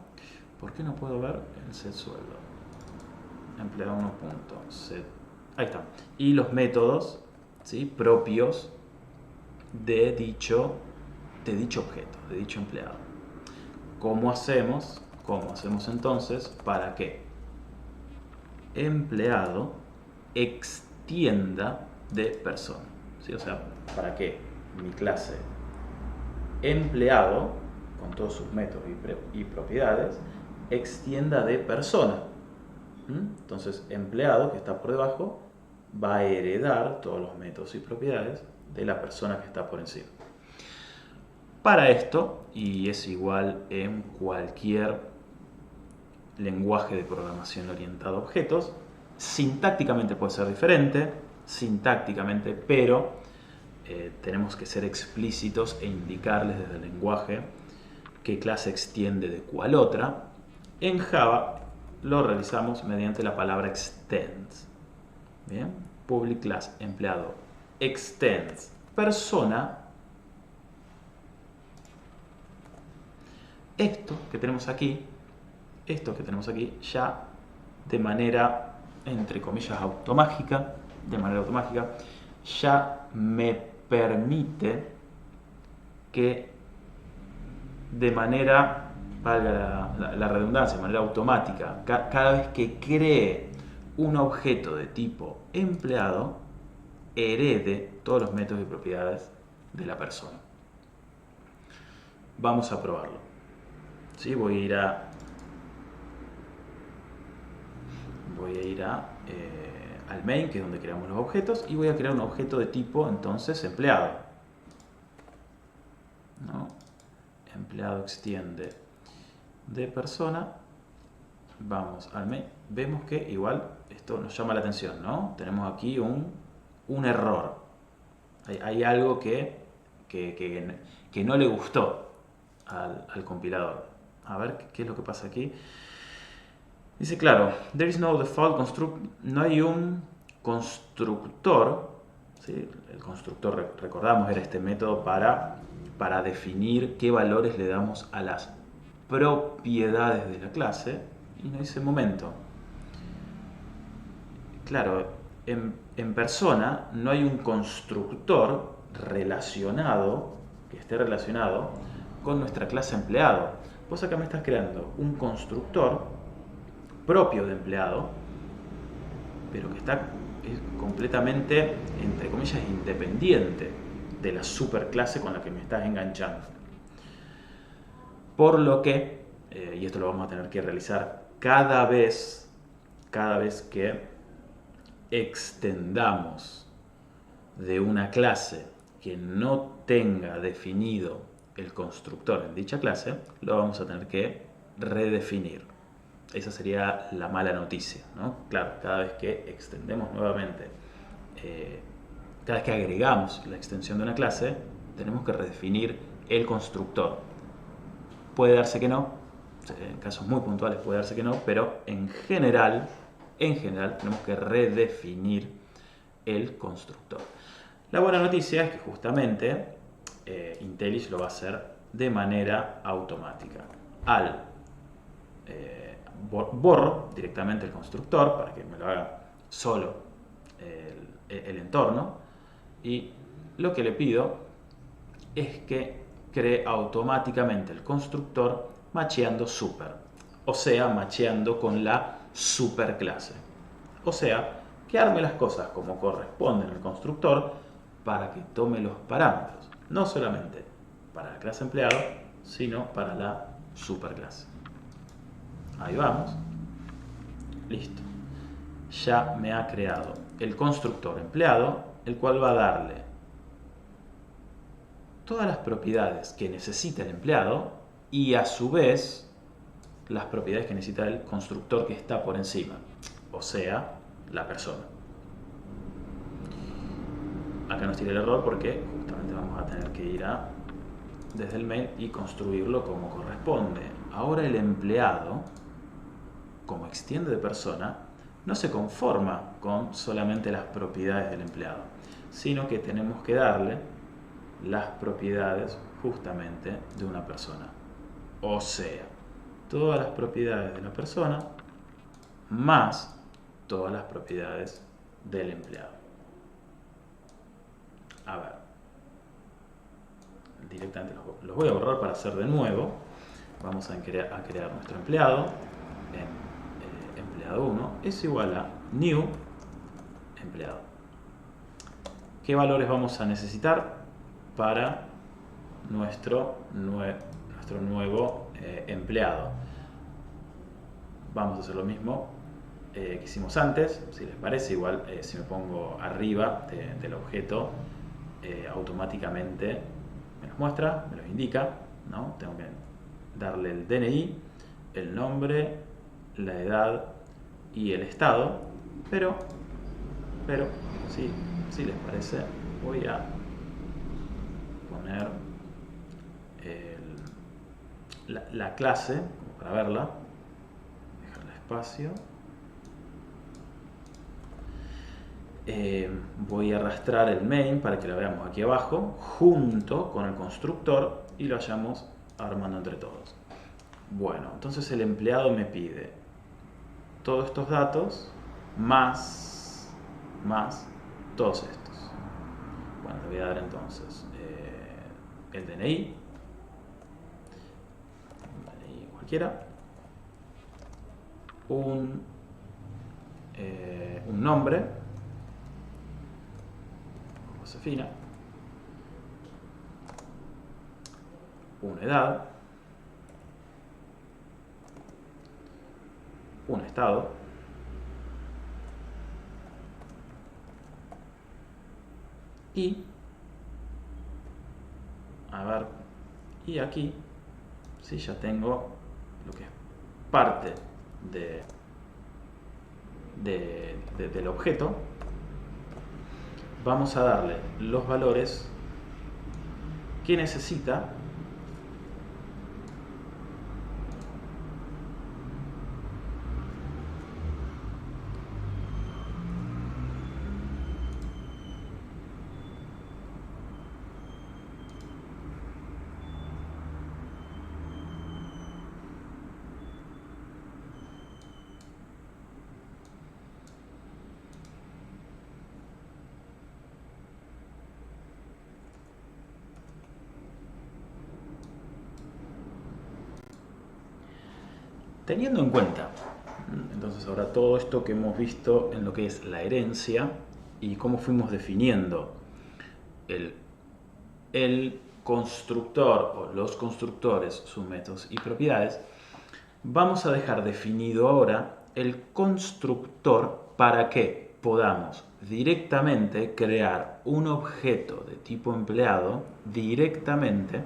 ¿Por qué no puedo ver el set sueldo? Empleado 1.set. Ahí está. Y los métodos, ¿sí?, propios de dicho objeto, de dicho empleado. ¿Cómo hacemos? ¿Cómo hacemos entonces para que empleado extienda de persona? ¿Sí? O sea, para que mi clase empleado, con todos sus métodos y propiedades, extienda de persona. Entonces, empleado, que está por debajo, va a heredar todos los métodos y propiedades de la persona que está por encima. Para esto, y es igual en cualquier lenguaje de programación orientado a objetos, sintácticamente puede ser diferente, pero tenemos que ser explícitos e indicarles desde el lenguaje qué clase extiende de cuál otra. En Java lo realizamos mediante la palabra extends. Bien, public class empleado extends persona. Esto que tenemos aquí ya de manera, entre comillas, automática, ya me permite que de manera, valga la redundancia, de manera automática, cada vez que cree un objeto de tipo empleado, herede todos los métodos y propiedades de la persona. Vamos a probarlo. ¿Sí? Voy a ir al main, que es donde creamos los objetos, y voy a crear un objeto de tipo, entonces, empleado. ¿No? Empleado extiende de persona. Vamos al main. Vemos que igual esto nos llama la atención, ¿no? Tenemos aquí un error. Hay algo que no le gustó al compilador. A ver qué es lo que pasa aquí. Dice, claro, there is no default construct, no hay un constructor, ¿sí? El constructor, recordamos, era este método para definir qué valores le damos a las propiedades de la clase, y no dice momento. Claro, en persona no hay un constructor relacionado, que esté relacionado con nuestra clase empleado. Vos acá me estás creando un constructor propio de empleado, pero que es completamente, entre comillas, independiente de la superclase con la que me estás enganchando. Por lo que, y esto lo vamos a tener que realizar cada vez que extendamos de una clase que no tenga definido el constructor en dicha clase, lo vamos a tener que redefinir. Esa sería la mala noticia, ¿no? Claro, cada vez que extendemos nuevamente, cada vez que agregamos la extensión de una clase, tenemos que redefinir el constructor. Puede darse que no, en casos muy puntuales puede darse que no, pero en general tenemos que redefinir el constructor. La buena noticia es que justamente IntelliJ lo va a hacer de manera automática. Borro directamente el constructor para que me lo haga solo el entorno, y lo que le pido es que cree automáticamente el constructor macheando super, o sea, macheando con la superclase, o sea, que arme las cosas como corresponde en el constructor para que tome los parámetros, no solamente para la clase empleado, sino para la superclase. Ahí vamos. Listo. Ya me ha creado el constructor empleado, el cual va a darle todas las propiedades que necesita el empleado y a su vez las propiedades que necesita el constructor que está por encima, o sea, la persona. Acá nos tira el error porque justamente vamos a tener que ir desde el main y construirlo como corresponde. Ahora el empleado, como extiende de persona, no se conforma con solamente las propiedades del empleado, sino que tenemos que darle las propiedades justamente de una persona. O sea, todas las propiedades de la persona más todas las propiedades del empleado. A ver, directamente los voy a borrar para hacer de nuevo. Vamos a crear nuestro empleado. Empleado 1 es igual a new empleado. ¿Qué valores vamos a necesitar para nuestro nuevo empleado? Vamos a hacer lo mismo que hicimos antes. Si les parece, igual si me pongo arriba del objeto, automáticamente me los muestra, me los indica, ¿no? Tengo que darle el DNI, el nombre, la edad y el estado, pero si les parece, voy a poner la clase como para verla, dejarle espacio. Voy a arrastrar el main para que lo veamos aquí abajo junto con el constructor y lo vayamos armando entre todos. Bueno, entonces el empleado me pide todos estos datos más todos estos. Bueno, le voy a dar entonces el DNI, cualquiera, un nombre, Josefina, una edad, un estado, y y aquí sí ya tengo lo que es parte del objeto. Vamos a darle los valores que necesita teniendo en cuenta. Entonces ahora todo esto que hemos visto en lo que es la herencia y cómo fuimos definiendo el constructor o los constructores, sus métodos y propiedades, vamos a dejar definido ahora el constructor para que podamos directamente crear un objeto de tipo empleado directamente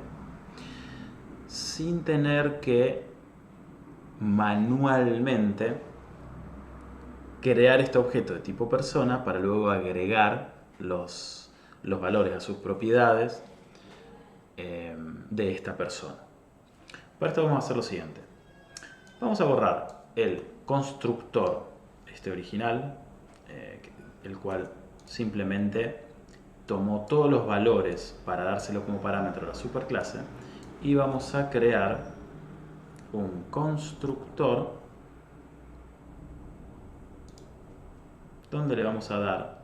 sin tener que manualmente crear este objeto de tipo persona para luego agregar los valores a sus propiedades de esta persona. Para esto vamos a hacer lo siguiente. Vamos a borrar el constructor original, el cual simplemente tomó todos los valores para dárselo como parámetro a la superclase, y vamos a crear un constructor donde le vamos a dar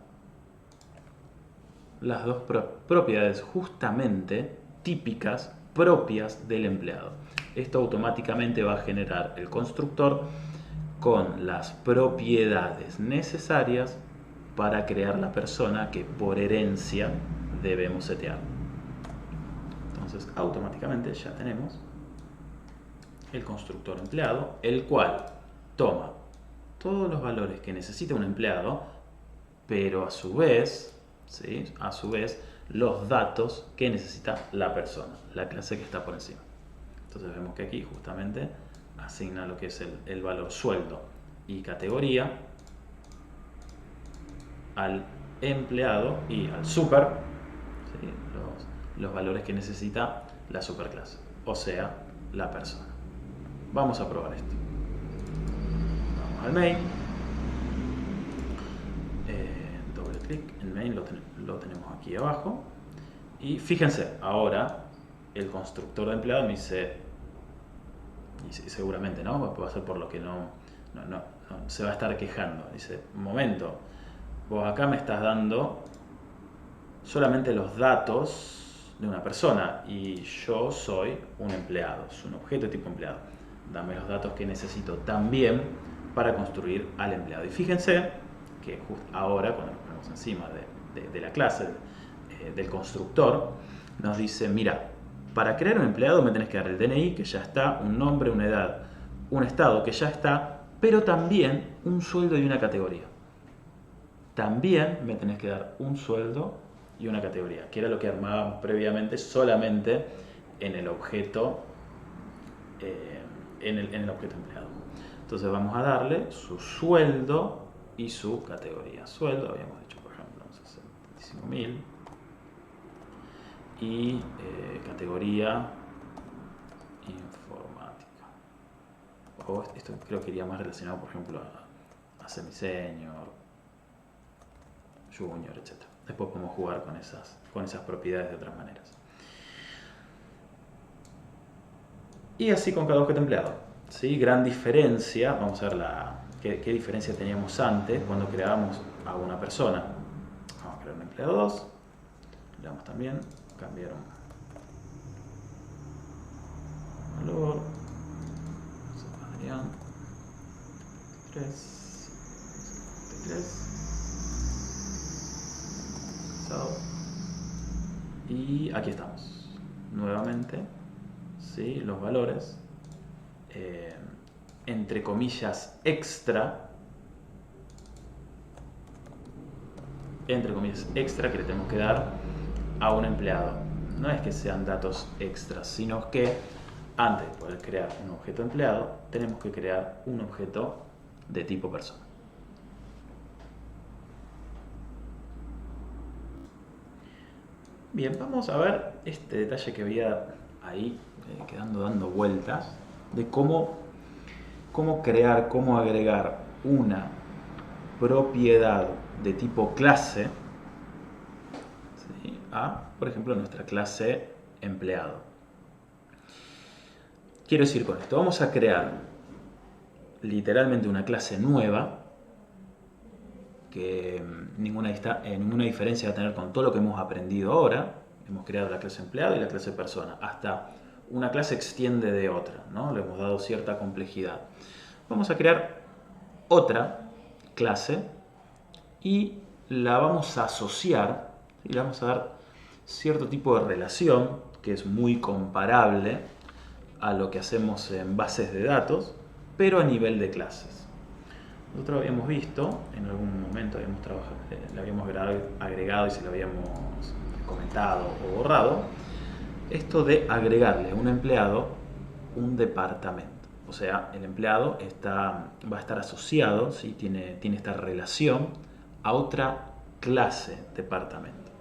las dos propiedades justamente típicas propias del empleado. Esto automáticamente va a generar el constructor con las propiedades necesarias para crear la persona que por herencia debemos setear. Entonces automáticamente ya tenemos el constructor empleado, el cual toma todos los valores que necesita un empleado, pero a su vez, ¿sí?, los datos que necesita la persona, la clase que está por encima. Entonces vemos que aquí justamente asigna lo que es el valor sueldo y categoría al empleado y al super, ¿sí? los valores que necesita la superclase, o sea, la persona. Vamos a probar esto. Vamos al main. Doble clic en main, lo tenemos aquí abajo. Y fíjense, ahora el constructor de empleado me dice, y seguramente no, va a ser por lo que no se va a estar quejando. Dice, un momento, vos acá me estás dando solamente los datos de una persona y yo soy un empleado, es un objeto de tipo empleado. Dame los datos que necesito también para construir al empleado. Y fíjense que justo ahora, cuando nos ponemos encima de la clase, del constructor, nos dice, mira, para crear un empleado me tenés que dar el DNI, que ya está, un nombre, una edad, un estado, que ya está, pero también un sueldo y una categoría. También me tenés que dar un sueldo y una categoría, que era lo que armábamos previamente solamente en el objeto, en el objeto empleado. Entonces vamos a darle su sueldo y su categoría. Sueldo, habíamos dicho, por ejemplo, 65.000 y categoría informática. O esto creo que iría más relacionado, por ejemplo, a semi-senior, junior, etc. Después podemos jugar con esas propiedades de otras maneras. Y así con cada objeto empleado. ¿Sí? Gran diferencia, vamos a ver qué diferencia teníamos antes cuando creábamos a una persona. Vamos a crear un empleado 2, le damos también, cambiar un valor, Adrián, 3, y aquí estamos nuevamente, ¿sí? Los valores entre comillas extra que le tenemos que dar a un empleado. No es que sean datos extras, sino que antes de poder crear un objeto empleado tenemos que crear un objeto de tipo persona. Bien, vamos a ver este detalle que había ahí quedando dando vueltas de cómo crear, cómo agregar una propiedad de tipo clase, ¿sí? A, por ejemplo, nuestra clase empleado. Quiero decir con esto, vamos a crear literalmente una clase nueva que ninguna diferencia va a tener con todo lo que hemos aprendido ahora. Hemos creado la clase empleado y la clase persona. Hasta una clase extiende de otra, ¿no? Le hemos dado cierta complejidad. Vamos a crear otra clase y la vamos a asociar y le vamos a dar cierto tipo de relación que es muy comparable a lo que hacemos en bases de datos, pero a nivel de clases. Nosotros habíamos visto, en algún momento habíamos trabajado, le habíamos agregado y se lo habíamos comentado o borrado, esto de agregarle a un empleado un departamento. O sea, el empleado va a estar asociado, ¿sí? tiene esta relación a otra clase departamento.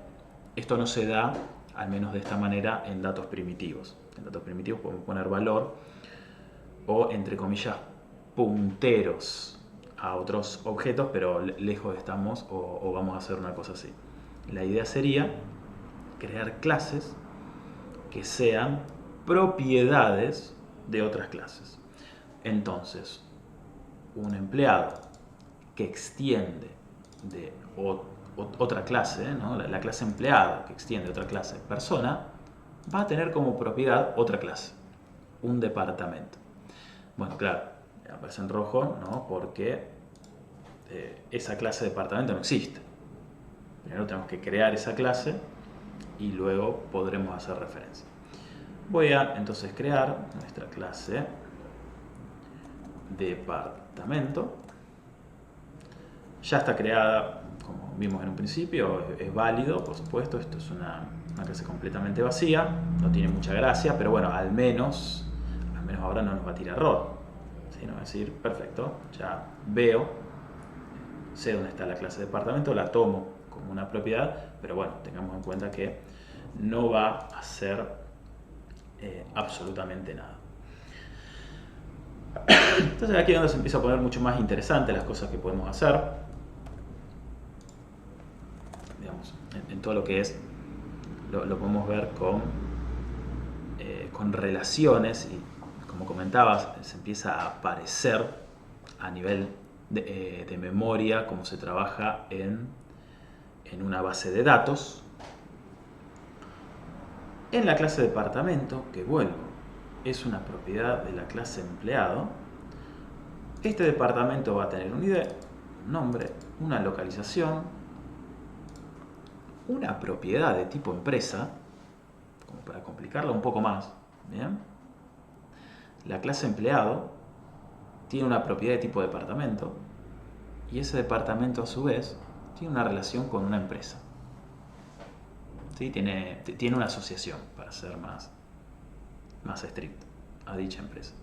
Esto no se da, al menos de esta manera, en datos primitivos. En datos primitivos podemos poner valor o, entre comillas, punteros a otros objetos, pero lejos estamos o vamos a hacer una cosa así. La idea sería crear clases que sean propiedades de otras clases. Entonces, un empleado que extiende de otra clase, ¿no? La clase empleado que extiende otra clase persona, va a tener como propiedad otra clase, un departamento. Bueno, claro, aparece en rojo, ¿no? Porque esa clase de departamento no existe. Primero tenemos que crear esa clase y luego podremos hacer referencia. Voy a entonces crear nuestra clase departamento. Ya está creada, como vimos en un principio, es válido, por supuesto. Esto es una clase completamente vacía, no tiene mucha gracia, pero bueno, al menos ahora no nos va a tirar error. ¿Sí? No va a decir, perfecto, ya veo, sé dónde está la clase de departamento, la tomo como una propiedad, pero bueno, tengamos en cuenta que no va a hacer absolutamente nada. Entonces aquí es donde se empieza a poner mucho más interesante las cosas que podemos hacer, digamos, en todo lo que es, lo podemos ver con relaciones, y como comentabas, se empieza a aparecer a nivel de memoria cómo se trabaja en una base de datos. En la clase departamento, que vuelvo, es una propiedad de la clase empleado, este departamento va a tener un ID, un nombre, una localización, una propiedad de tipo empresa, como para complicarla un poco más. ¿Bien? La clase empleado tiene una propiedad de tipo departamento, y ese departamento a su vez tiene una relación con una empresa. ¿Sí? Tiene una asociación, para ser más estricto, a dicha empresa.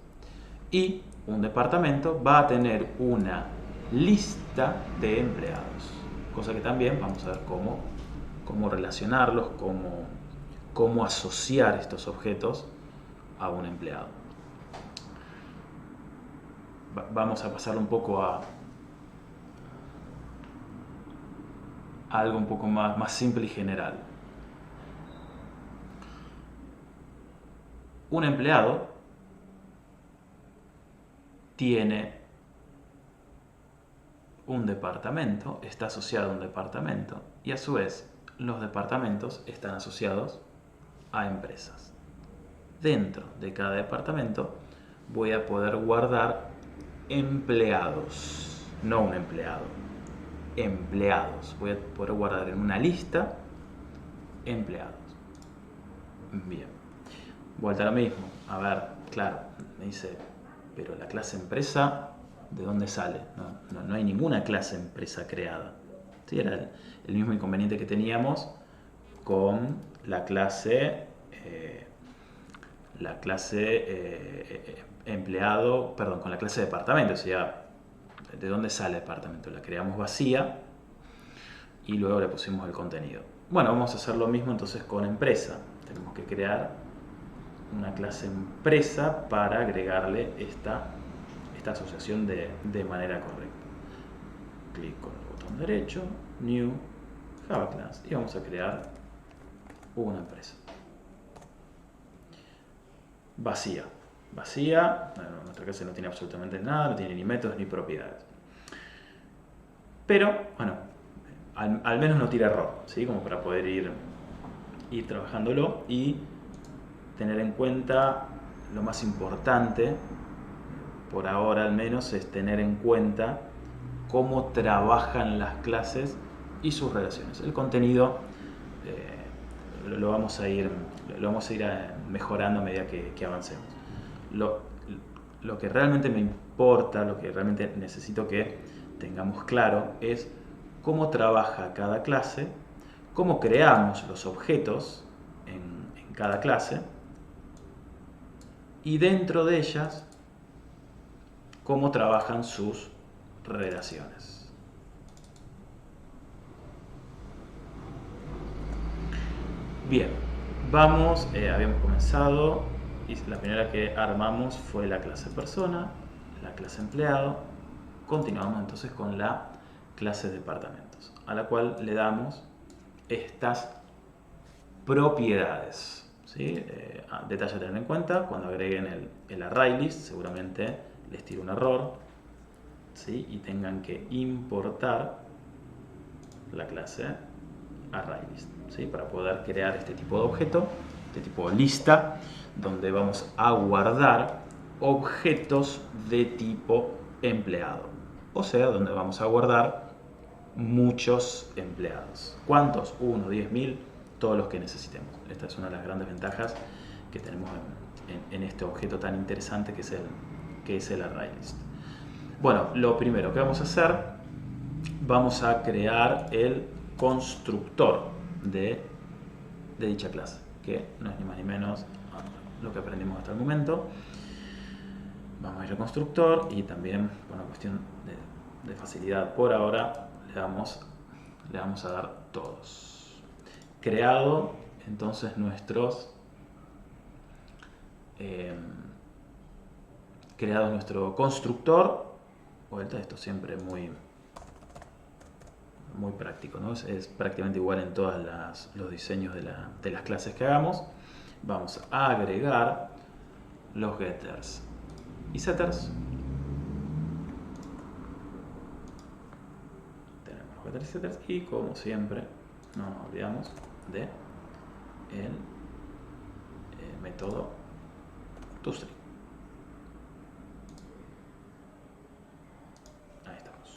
Y un departamento va a tener una lista de empleados, cosa que también vamos a ver cómo relacionarlos, cómo asociar estos objetos a un empleado. Vamos a pasar un poco a algo un poco más simple y general. Un empleado tiene un departamento, está asociado a un departamento, y a su vez los departamentos están asociados a empresas. Dentro de cada departamento voy a poder guardar empleados, no un empleado, empleados. Voy a poder guardar en una lista empleados. Bien, vuelta a lo mismo. A ver, claro, me dice, pero la clase empresa, ¿de dónde sale? No hay ninguna clase empresa creada. ¿Sí? Era el mismo inconveniente que teníamos con la clase empleado, perdón, con la clase departamento. O sea, ¿de dónde sale el departamento? La creamos vacía y luego le pusimos el contenido. Bueno, vamos a hacer lo mismo entonces con empresa. Tenemos que crear una clase empresa para agregarle esta asociación de manera correcta. Clic con el botón derecho, New, Java Class, y vamos a crear una empresa. Vacía. Bueno, nuestra clase no tiene absolutamente nada, no tiene ni métodos ni propiedades. Pero, bueno, al menos no tira error, ¿sí? Como para poder ir trabajándolo y tener en cuenta lo más importante, por ahora al menos, es tener en cuenta cómo trabajan las clases y sus relaciones. El contenido lo vamos a ir mejorando a medida que avancemos. Lo que realmente me importa, lo que realmente necesito que tengamos claro es cómo trabaja cada clase, cómo creamos los objetos en cada clase, y dentro de ellas cómo trabajan sus relaciones. Bien, habíamos comenzado y la primera que armamos fue la clase persona, la clase empleado. Continuamos entonces con la clase departamentos, a la cual le damos estas propiedades. ¿Sí? Detalle a tener en cuenta: cuando agreguen el ArrayList seguramente les tire un error, ¿sí? Y tengan que importar la clase ArrayList, ¿sí? Para poder crear este tipo de objeto, este tipo de lista, donde vamos a guardar objetos de tipo empleado, o sea, donde vamos a guardar muchos empleados. ¿Cuántos? 1, 10.000, todos los que necesitemos. Esta es una de las grandes ventajas que tenemos en este objeto tan interesante que es el ArrayList. Bueno, lo primero que vamos a hacer vamos a crear el constructor de dicha clase, que no es ni más ni menos lo que aprendimos hasta el momento. Vamos a ir al constructor y también, por una cuestión de facilidad por ahora, le vamos a dar todos. Creado entonces creado nuestro constructor. Vuelta, esto siempre muy práctico, ¿no? Es prácticamente igual en todos los diseños de las clases que hagamos. Vamos a agregar los getters y setters. Tenemos los getters y setters y, como siempre, no nos olvidamos de el método toString. Ahí estamos.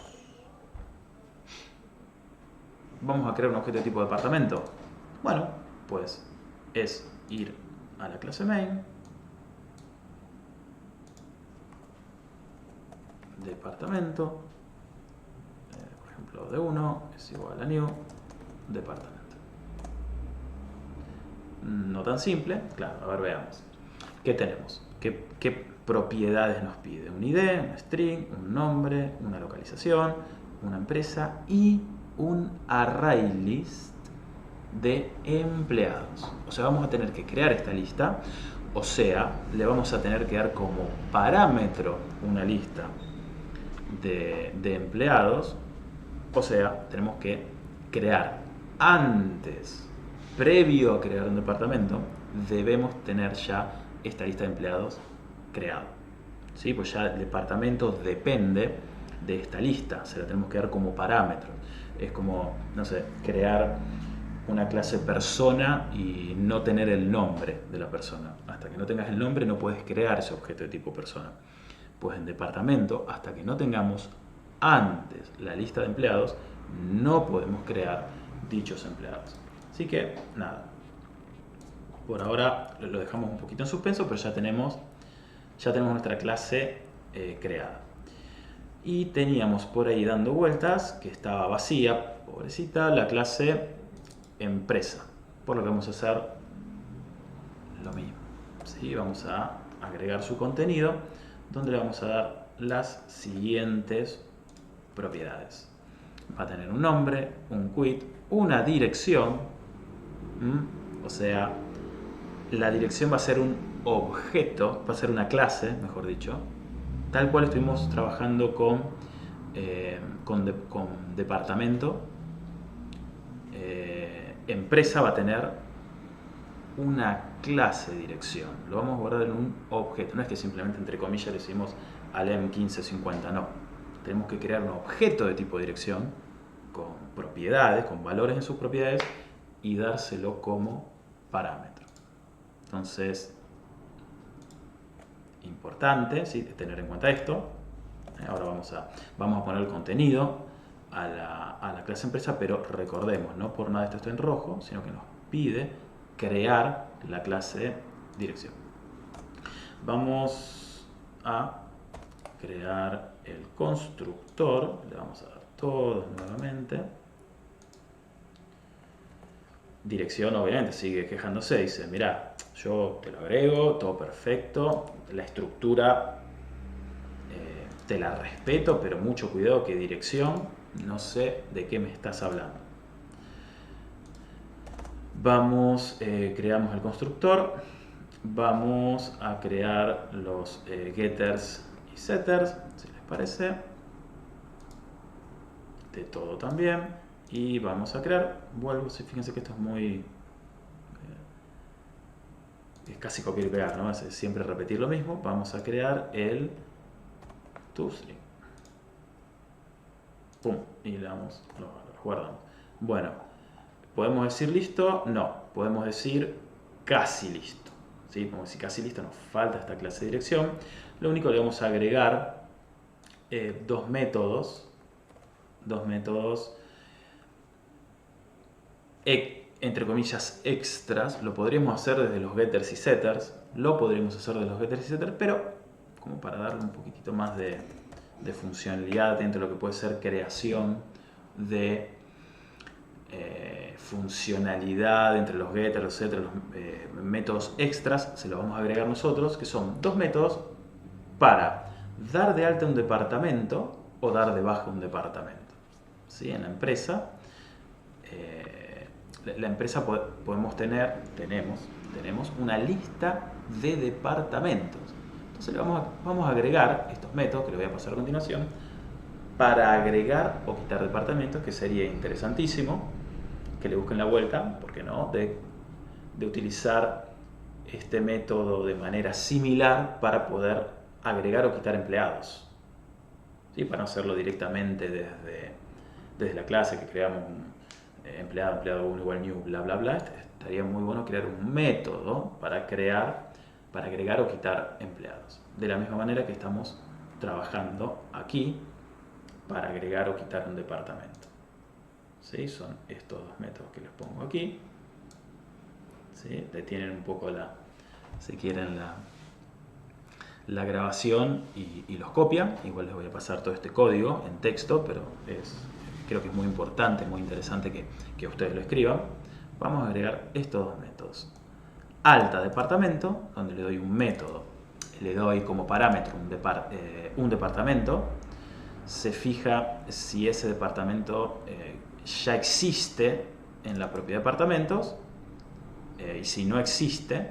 Vamos a crear un objeto de tipo departamento. Bueno, pues es ir a la clase main, departamento, por ejemplo de 1 es igual a new departamento. No tan simple, claro, a ver, veamos. ¿Qué tenemos? ¿Qué propiedades nos pide? Un ID, un string, un nombre, una localización, una empresa y un array list de empleados. O sea, vamos a tener que crear esta lista, o sea, le vamos a tener que dar como parámetro una lista de empleados, o sea, tenemos que crear antes, previo a crear un departamento, debemos tener ya esta lista de empleados creada. ¿Sí? Pues ya el departamento depende de esta lista, se la tenemos que dar como parámetro. Es como, no sé, crear una clase persona y no tener el nombre de la persona. Hasta que no tengas el nombre no puedes crear ese objeto de tipo persona. Pues en departamento, hasta que no tengamos antes la lista de empleados, no podemos crear dichos empleados. Así que, nada. Por ahora lo dejamos un poquito en suspenso, pero ya tenemos nuestra clase creada. Y teníamos por ahí dando vueltas que estaba vacía, pobrecita, la clase empresa. Por lo que vamos a hacer lo mismo. ¿Sí? Vamos a agregar su contenido, donde le vamos a dar las siguientes propiedades. Va a tener un nombre, un quit, una dirección, o sea, la dirección va a ser un objeto, va a ser una clase, mejor dicho, tal cual estuvimos trabajando con departamento. Empresa va a tener una clase de dirección, lo vamos a guardar en un objeto, no es que simplemente entre comillas le decimos al M1550, no, tenemos que crear un objeto de tipo dirección con propiedades, con valores en sus propiedades y dárselo como parámetro. Entonces, importante, ¿sí?, tener en cuenta esto. Ahora vamos a poner el contenido a la clase empresa, pero recordemos, no por nada esto está en rojo, sino que nos pide crear la clase dirección. Vamos a crear el constructor, le vamos a dar todos nuevamente. Dirección obviamente sigue quejándose, dice, mira, yo te lo agrego, todo perfecto, la estructura te la respeto, pero mucho cuidado que dirección, no sé de qué me estás hablando. Vamos, creamos el constructor, vamos a crear los getters y setters, si les parece, de todo también, y vamos a crear, vuelvo, fíjense que esto es muy, es casi copiar y pegar, ¿no? Es siempre repetir lo mismo. Vamos a crear el toString. Pum, y le damos los valores, guardamos. Bueno, ¿podemos decir listo? No, podemos decir casi listo. ¿Sí? Podemos decir casi listo, nos falta esta clase de dirección. Lo único que le vamos a agregar dos métodos entre comillas extras. Lo podríamos hacer desde los getters y setters, pero como para darle un poquitito más de funcionalidad dentro de lo que puede ser creación de funcionalidad entre los getters, los setters, los métodos extras, se los vamos a agregar nosotros, que son dos métodos para dar de alta un departamento o dar de baja un departamento. ¿Sí? En la empresa, tenemos una lista de departamentos. Entonces vamos a agregar estos métodos, que les voy a pasar a continuación, para agregar o quitar departamentos, que sería interesantísimo que le busquen la vuelta, ¿por qué no?, de utilizar este método de manera similar para poder agregar o quitar empleados. ¿Sí? Para no hacerlo directamente desde la clase, que creamos un empleado 1 igual new, bla, bla, bla. Estaría muy bueno crear un método para agregar o quitar empleados. De la misma manera que estamos trabajando aquí para agregar o quitar un departamento. ¿Sí? Son estos dos métodos que les pongo aquí. ¿Sí? Detienen un poco si quieren, la grabación y los copian. Igual les voy a pasar todo este código en texto, pero creo que es muy importante, muy interesante que ustedes lo escriban. Vamos a agregar estos dos métodos. Alta departamento, donde le doy un método, le doy como parámetro un departamento. Se fija si ese departamento ya existe en la propiedad de departamentos, y si no existe,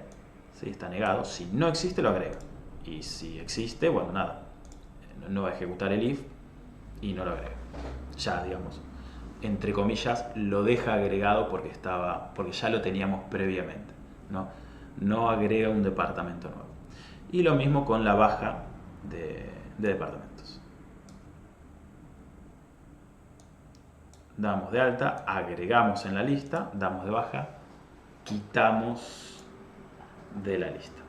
¿sí? Está negado. Si no existe, lo agrega. Y si existe, bueno, nada, no va a ejecutar el if y no lo agrega. Ya, digamos, entre comillas, lo deja agregado porque ya lo teníamos previamente. No agrega un departamento nuevo. Y lo mismo con la baja de departamentos. Damos de alta, agregamos en la lista, damos de baja, quitamos de la lista.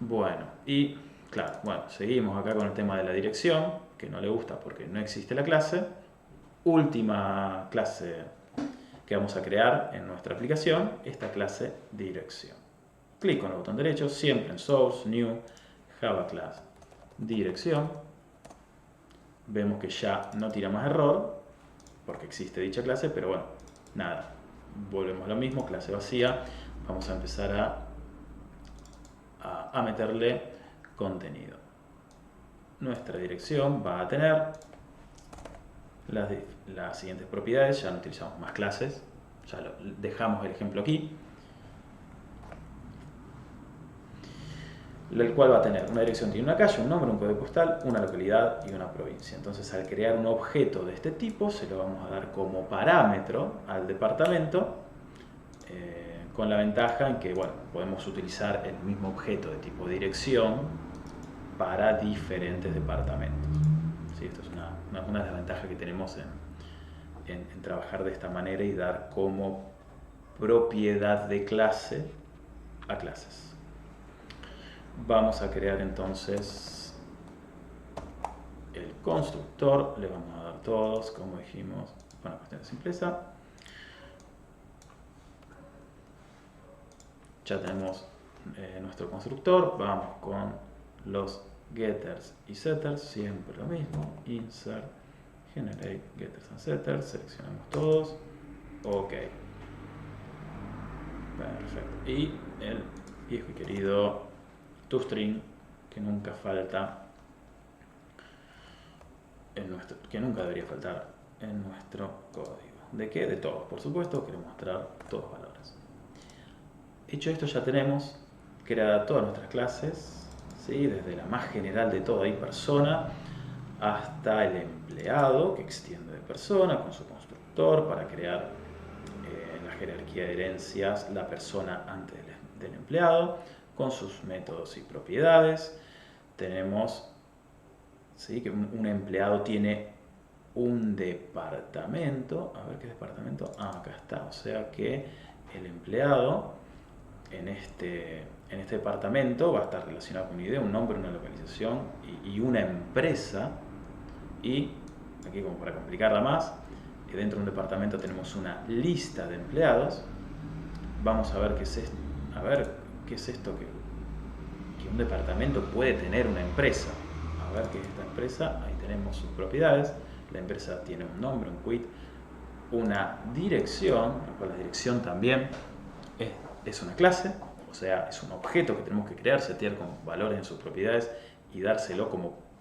Bueno, y claro, seguimos acá con el tema de la dirección, que no le gusta porque no existe la clase. Última clase que vamos a crear en nuestra aplicación, esta clase dirección. Clic con el botón derecho, siempre en Source, New, Java Class, Dirección. Vemos que ya no tira más error, porque existe dicha clase, pero bueno, nada. Volvemos a lo mismo, clase vacía. Vamos a empezar a meterle contenido. Nuestra dirección va a tener las siguientes propiedades. Ya no utilizamos más clases, ya dejamos el ejemplo aquí. El cual va a tener una dirección, tiene una calle, un nombre, un código postal, una localidad y una provincia. Entonces, al crear un objeto de este tipo, se lo vamos a dar como parámetro al departamento, con la ventaja en que podemos utilizar el mismo objeto de tipo dirección para diferentes departamentos. ¿Sí? Esto es una desventaja que tenemos en trabajar de esta manera y dar como propiedad de clase a clases. Vamos a crear entonces el constructor, le vamos a dar todos, como dijimos, para cuestión de simpleza. Ya tenemos nuestro constructor, vamos con los getters y setters, siempre lo mismo, insert, generate getters and setters, seleccionamos todos, ok, perfecto, y el viejo y querido toString, que nunca falta que nunca debería faltar en nuestro código. ¿De qué? De todos, por supuesto, queremos mostrar todos los valores. Hecho esto, ya tenemos creadas todas nuestras clases, ¿sí? Desde la más general de todo, ahí persona, hasta el empleado, que extiende de persona, con su constructor, para crear en la jerarquía de herencias la persona antes del empleado, con sus métodos y propiedades. Tenemos, ¿sí?, que un empleado tiene un departamento. A ver qué departamento. Acá está. O sea que el empleado en este departamento va a estar relacionado con una idea, un nombre, una localización y una empresa. Y aquí, como para complicarla más, dentro de un departamento tenemos una lista de empleados. Vamos a ver qué es esto. A ver qué es esto que un departamento puede tener una empresa. A ver qué es esta empresa. Ahí tenemos sus propiedades. La empresa tiene un nombre, un quit, una dirección, la dirección también es una clase, o sea, es un objeto que tenemos que crear, setear con valores en sus propiedades y dárselo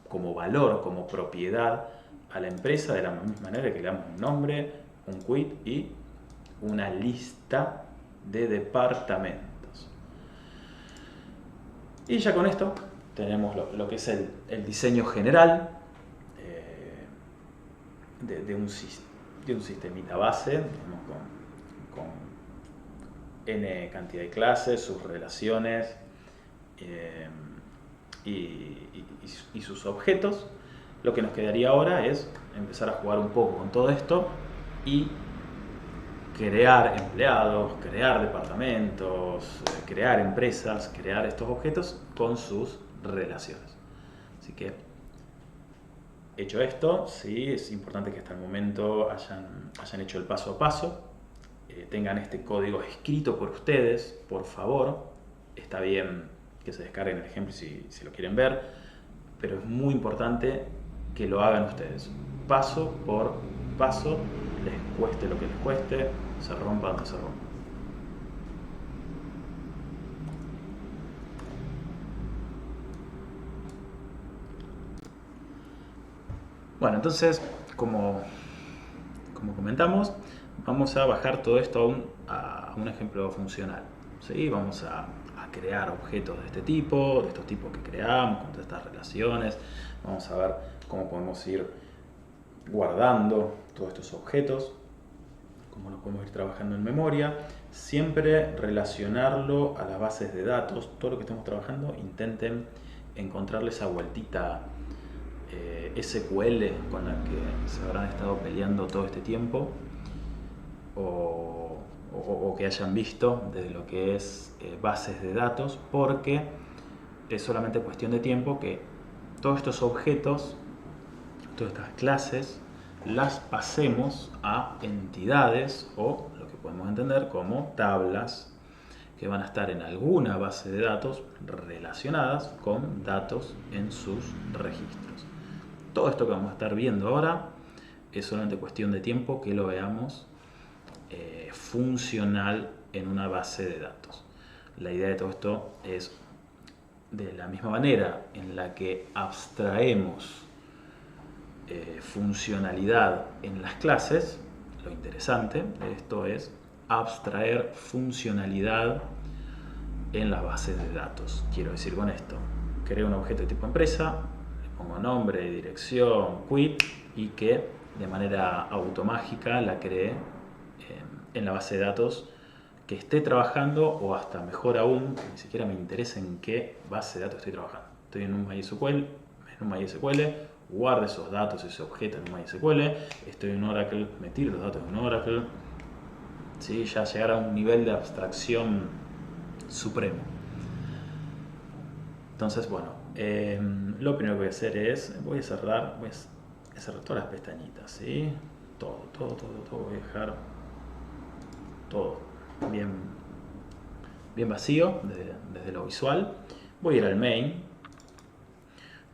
como valor, como propiedad a la empresa, de la misma manera que le damos un nombre, un quit y una lista de departamentos. Y ya con esto tenemos lo que es el diseño general de un sistemita base, digamos, con n cantidad de clases, sus relaciones y sus objetos. Lo que nos quedaría ahora es empezar a jugar un poco con todo esto y crear empleados, crear departamentos, crear empresas, crear estos objetos con sus relaciones. Así que, hecho esto, sí, es importante que hasta el momento hayan hecho el paso a paso, tengan este código escrito por ustedes, por favor. Está bien que se descarguen el ejemplo si lo quieren ver, pero es muy importante que lo hagan ustedes, paso por paso, les cueste lo que les cueste, se rompa donde se rompa. Bueno, entonces, como comentamos, vamos a bajar todo esto a un ejemplo funcional. ¿Sí? Vamos a crear objetos de este tipo, de estos tipos que creamos, con todas estas relaciones. Vamos a ver cómo podemos ir guardando todos estos objetos, cómo los podemos ir trabajando en memoria. Siempre relacionarlo a las bases de datos. Todo lo que estemos trabajando, intenten encontrarle esa vueltita SQL con la que se habrán estado peleando todo este tiempo, o que hayan visto desde lo que es bases de datos, porque es solamente cuestión de tiempo que todos estos objetos, todas estas clases, las pasemos a entidades, o lo que podemos entender como tablas, que van a estar en alguna base de datos relacionadas con datos en sus registros. Todo esto que vamos a estar viendo ahora es solamente cuestión de tiempo que lo veamos funcional en una base de datos. La idea de todo esto es, de la misma manera en la que abstraemos funcionalidad en las clases, lo interesante de esto es abstraer funcionalidad en las bases de datos. Quiero decir con esto, creo un objeto de tipo empresa, le pongo nombre, dirección, quit, y que de manera automágica la cree en la base de datos que esté trabajando, o hasta mejor aún, que ni siquiera me interesa en qué base de datos estoy trabajando. Estoy en un MySQL, guardo esos datos, ese objeto en un MySQL. Estoy en Oracle, me tiro los datos en Oracle. ¿Sí? Ya llegar a un nivel de abstracción supremo. Entonces, bueno, lo primero que voy a hacer es, voy a cerrar todas las pestañitas, ¿sí? Todo, voy a dejar todo bien vacío desde lo visual. Voy a ir al main.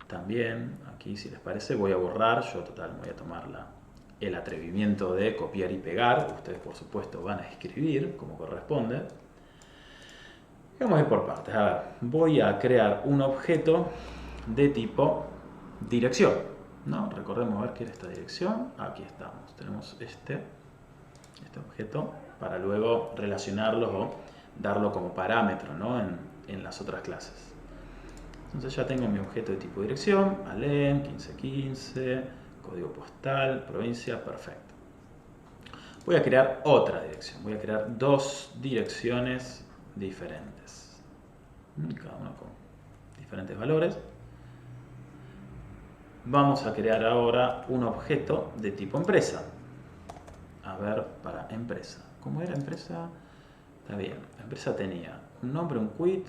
También aquí, si les parece, voy a borrar. Yo total voy a tomar el atrevimiento de copiar y pegar. Ustedes por supuesto van a escribir como corresponde. Vamos a ir por partes. A ver, voy a crear un objeto de tipo dirección, ¿no? Recordemos a ver qué era esta dirección. Aquí estamos. Tenemos este objeto para luego relacionarlo o darlo como parámetro, ¿no? en las otras clases. Entonces ya tengo mi objeto de tipo dirección, Alem, 1515, código postal, provincia, perfecto. Voy a crear otra dirección, voy a crear dos direcciones diferentes, cada una con diferentes valores. Vamos a crear ahora un objeto de tipo empresa. A ver, para empresa. ¿Cómo era empresa? Está bien, la empresa tenía un nombre, un quit,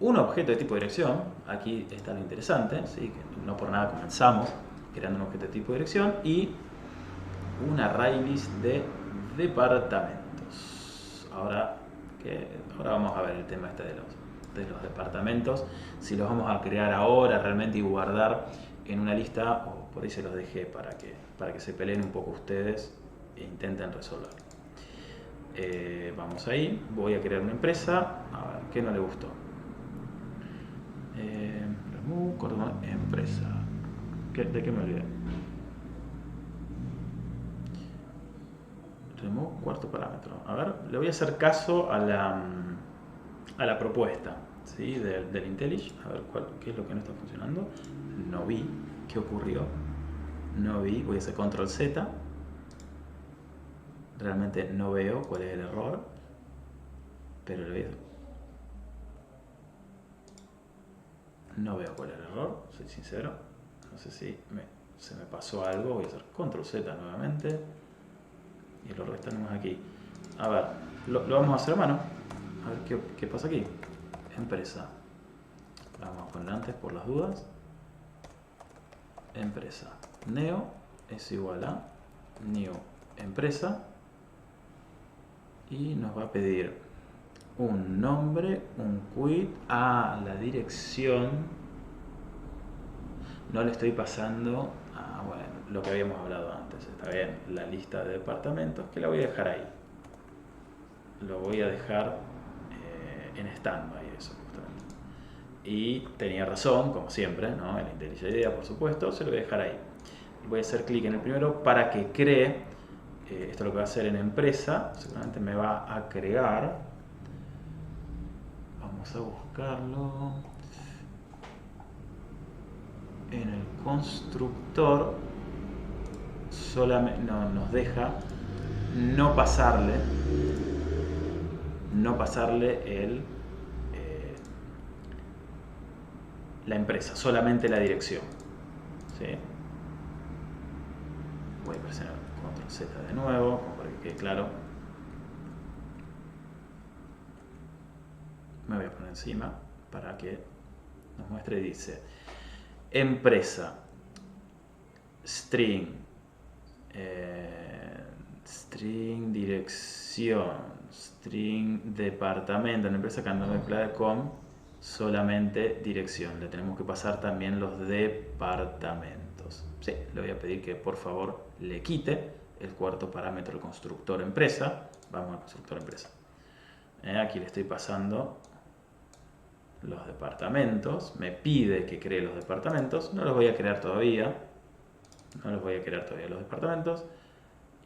un objeto de tipo dirección. Aquí está lo interesante, ¿sí? Que no por nada comenzamos creando un objeto de tipo dirección, y un array list de departamentos. Ahora vamos a ver el tema este de los departamentos, si los vamos a crear ahora realmente y guardar en una lista, o por ahí se los dejé para que se peleen un poco ustedes e intenten resolverlo. Vamos ahí, voy a crear una empresa, a ver, ¿qué no le gustó? Remove, cordón, empresa. ¿De qué me olvidé? Remove, cuarto parámetro. A ver, le voy a hacer caso a la propuesta, ¿sí? del IntelliJ. A ver qué es lo que no está funcionando. No vi qué ocurrió. No vi, voy a hacer control Z. Realmente no veo cuál es el error, pero le voy a... No veo cuál es el error, soy sincero. No sé si se me pasó algo. Voy a hacer control Z nuevamente. Y el error está nomás aquí. A ver, lo vamos a hacer a mano. A ver qué pasa aquí. Empresa. Vamos a poner antes por las dudas. Empresa. Neo es igual a new empresa. Y nos va a pedir un nombre, un quit, la dirección. No le estoy pasando bueno, lo que habíamos hablado antes. Está bien, la lista de departamentos, que la voy a dejar ahí. Lo voy a dejar en standby, eso justamente. Y tenía razón, como siempre, ¿no? En la IntelliJ IDEA, por supuesto, se lo voy a dejar ahí. Voy a hacer clic en el primero para que cree. Esto es lo que va a hacer en empresa. Seguramente me va a crear. Vamos a buscarlo. En el constructor solamente nos deja no pasarle la empresa, solamente la dirección, ¿sí? Voy a presionar control Z de nuevo para que quede claro. Me voy a poner encima para que nos muestre. Dice empresa, string, dirección, string departamento. En la empresa que ando mezclada con solamente dirección. Le tenemos que pasar también los departamentos. Sí, le voy a pedir que por favor le quite el cuarto parámetro del constructor empresa. Vamos al constructor empresa. Aquí le estoy pasando los departamentos. Me pide que cree los departamentos. No los voy a crear todavía. Los departamentos.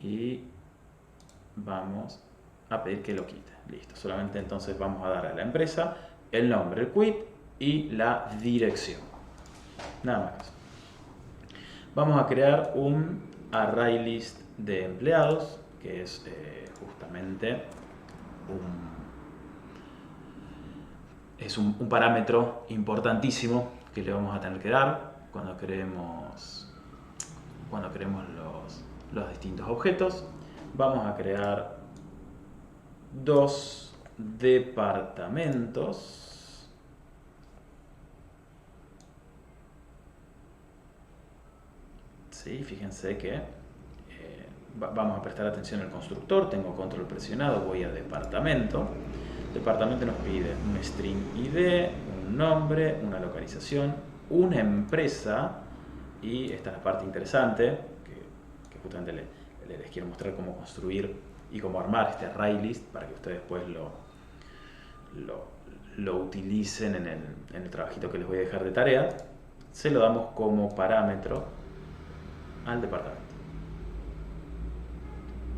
Y vamos a pedir que lo quite. Listo. Solamente entonces vamos a dar a la empresa el nombre, el quit y la dirección. Nada más que eso. Vamos a crear un array list de empleados, que es justamente un parámetro importantísimo que le vamos a tener que dar cuando creemos los distintos objetos. Vamos a crear dos departamentos. Sí, fíjense que vamos a prestar atención al constructor. Tengo control presionado, voy a departamento. Departamento nos pide un string ID, un nombre, una localización, una empresa. Y esta es la parte interesante que justamente les quiero mostrar cómo construir y cómo armar este array list para que ustedes después lo utilicen en el trabajito que les voy a dejar de tarea. Se lo damos como parámetro al departamento.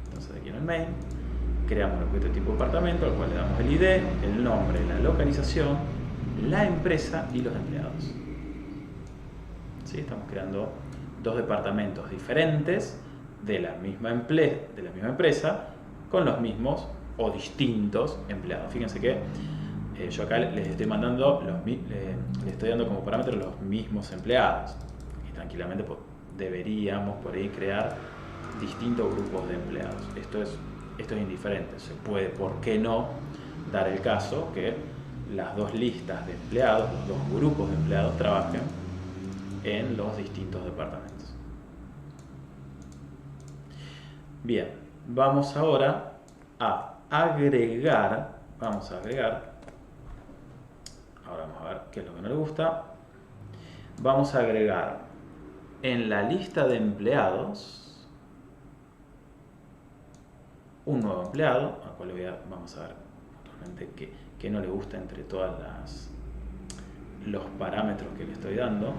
Entonces aquí en el main creamos un objeto de tipo departamento al cual le damos el ID, el nombre, la localización, la empresa y los empleados. ¿Sí? Estamos creando dos departamentos diferentes de la misma empresa con los mismos o distintos empleados. Fíjense que yo acá les estoy mandando les estoy dando como parámetro los mismos empleados y tranquilamente deberíamos por ahí crear distintos grupos de empleados. Esto es indiferente. Se puede, ¿por qué no?, dar el caso que las dos listas de empleados, los dos grupos de empleados trabajen en los distintos departamentos. Bien, vamos ahora a agregar. Ahora vamos a ver qué es lo que no le gusta. Vamos a agregar en la lista de empleados un nuevo empleado, al cual vamos a ver actualmente que no le gusta entre todas los parámetros que le estoy dando.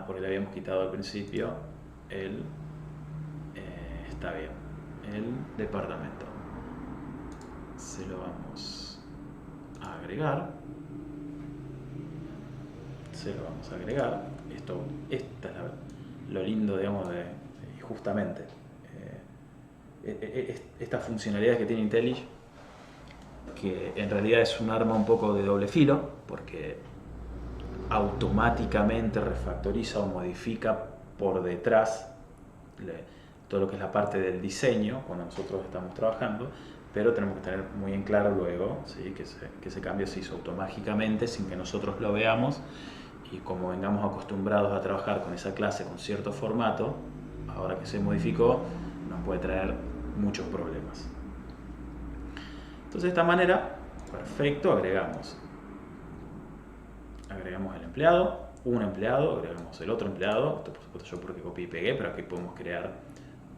Porque le habíamos quitado al principio está bien, el departamento. Se lo vamos a agregar. Esta es lo lindo, digamos, justamente esta funcionalidad que tiene IntelliJ, que en realidad es un arma un poco de doble filo, porque automáticamente refactoriza o modifica por detrás todo lo que es la parte del diseño cuando nosotros estamos trabajando, pero tenemos que tener muy en claro luego, ¿sí? que ese cambio se hizo automáticamente sin que nosotros lo veamos, y como vengamos acostumbrados a trabajar con esa clase con cierto formato, ahora que se modificó nos puede traer muchos problemas. Entonces de esta manera, perfecto, agregamos el empleado, un empleado, agregamos el otro empleado. Esto por supuesto yo porque copié y pegué, pero aquí podemos crear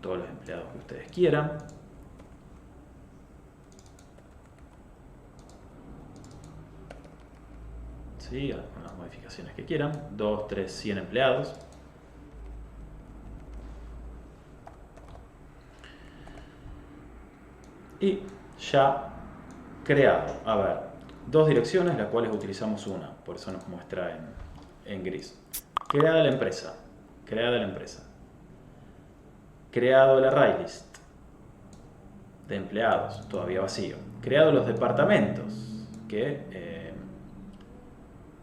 todos los empleados que ustedes quieran. ¿Sí? Con las modificaciones que quieran. 2, 3, 100 empleados. Y ya creado. A ver, dos direcciones, las cuales utilizamos una, por eso nos muestra en gris. Creada la empresa. Creado el array list de empleados, todavía vacío. Creado los departamentos, que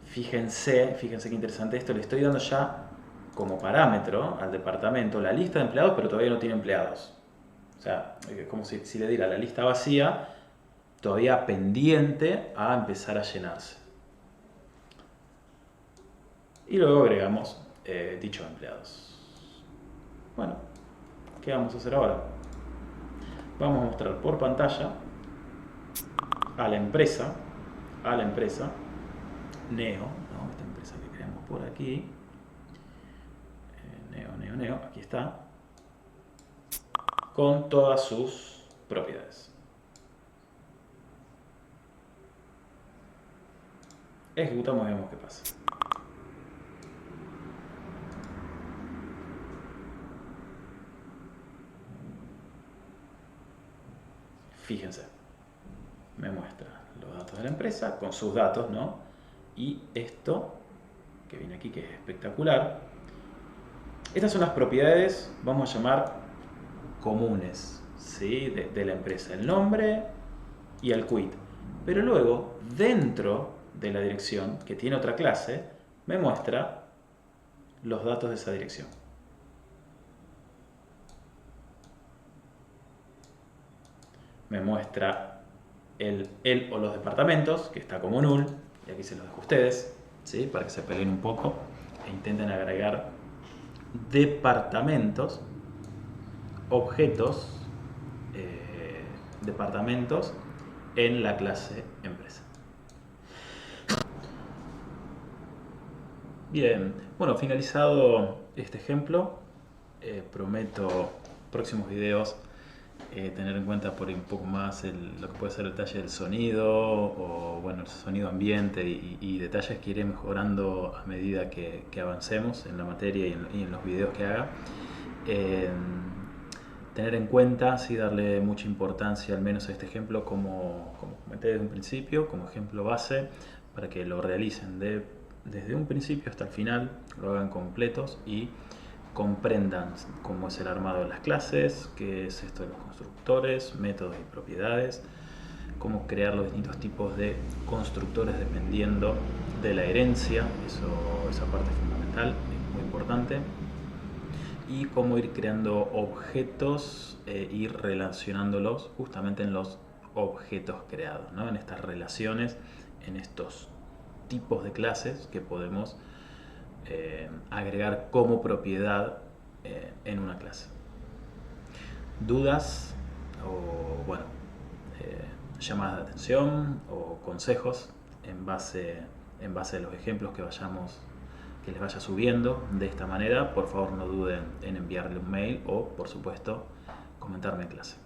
fíjense qué interesante esto, le estoy dando ya como parámetro al departamento la lista de empleados, pero todavía no tiene empleados. O sea, es como si le diera la lista vacía, todavía pendiente a empezar a llenarse. Y luego agregamos dichos empleados. Bueno, ¿qué vamos a hacer ahora? Vamos a mostrar por pantalla a la empresa, Neo, ¿no? Esta empresa que creamos por aquí, Neo, aquí está, con todas sus propiedades. Ejecutamos y vemos qué pasa. Fíjense, me muestra los datos de la empresa con sus datos, ¿no? Y esto que viene aquí, que es espectacular. Estas son las propiedades, vamos a llamar comunes, ¿sí? de la empresa, el nombre y el quit. Pero luego, dentro de la dirección, que tiene otra clase, me muestra los datos de esa dirección. Me muestra el o los departamentos, que está como null, y aquí se los dejo a ustedes, ¿sí? Para que se peleen un poco e intenten agregar departamentos, objetos, departamentos en la clase empresa. Bien, bueno, finalizado este ejemplo, prometo próximos videos tener en cuenta por un poco más lo que puede ser el detalle del sonido, o bueno, el sonido ambiente y detalles que iré mejorando a medida que avancemos en la materia y en los videos que haga. Tener en cuenta, sí, darle mucha importancia al menos a este ejemplo, como comenté desde un principio, como ejemplo base, para que lo realicen desde un principio hasta el final, lo hagan completos y comprendan cómo es el armado de las clases, qué es esto de los constructores, métodos y propiedades, cómo crear los distintos tipos de constructores dependiendo de la herencia, esa parte es fundamental, es muy importante, y cómo ir creando objetos y relacionándolos justamente en los objetos creados, ¿no? En estas relaciones, en estos tipos de clases que podemos agregar como propiedad en una clase. ¿Dudas? O bueno, llamadas de atención o consejos en base a los ejemplos que les vaya subiendo de esta manera, por favor no duden en enviarle un mail o, por supuesto, comentarme en clase.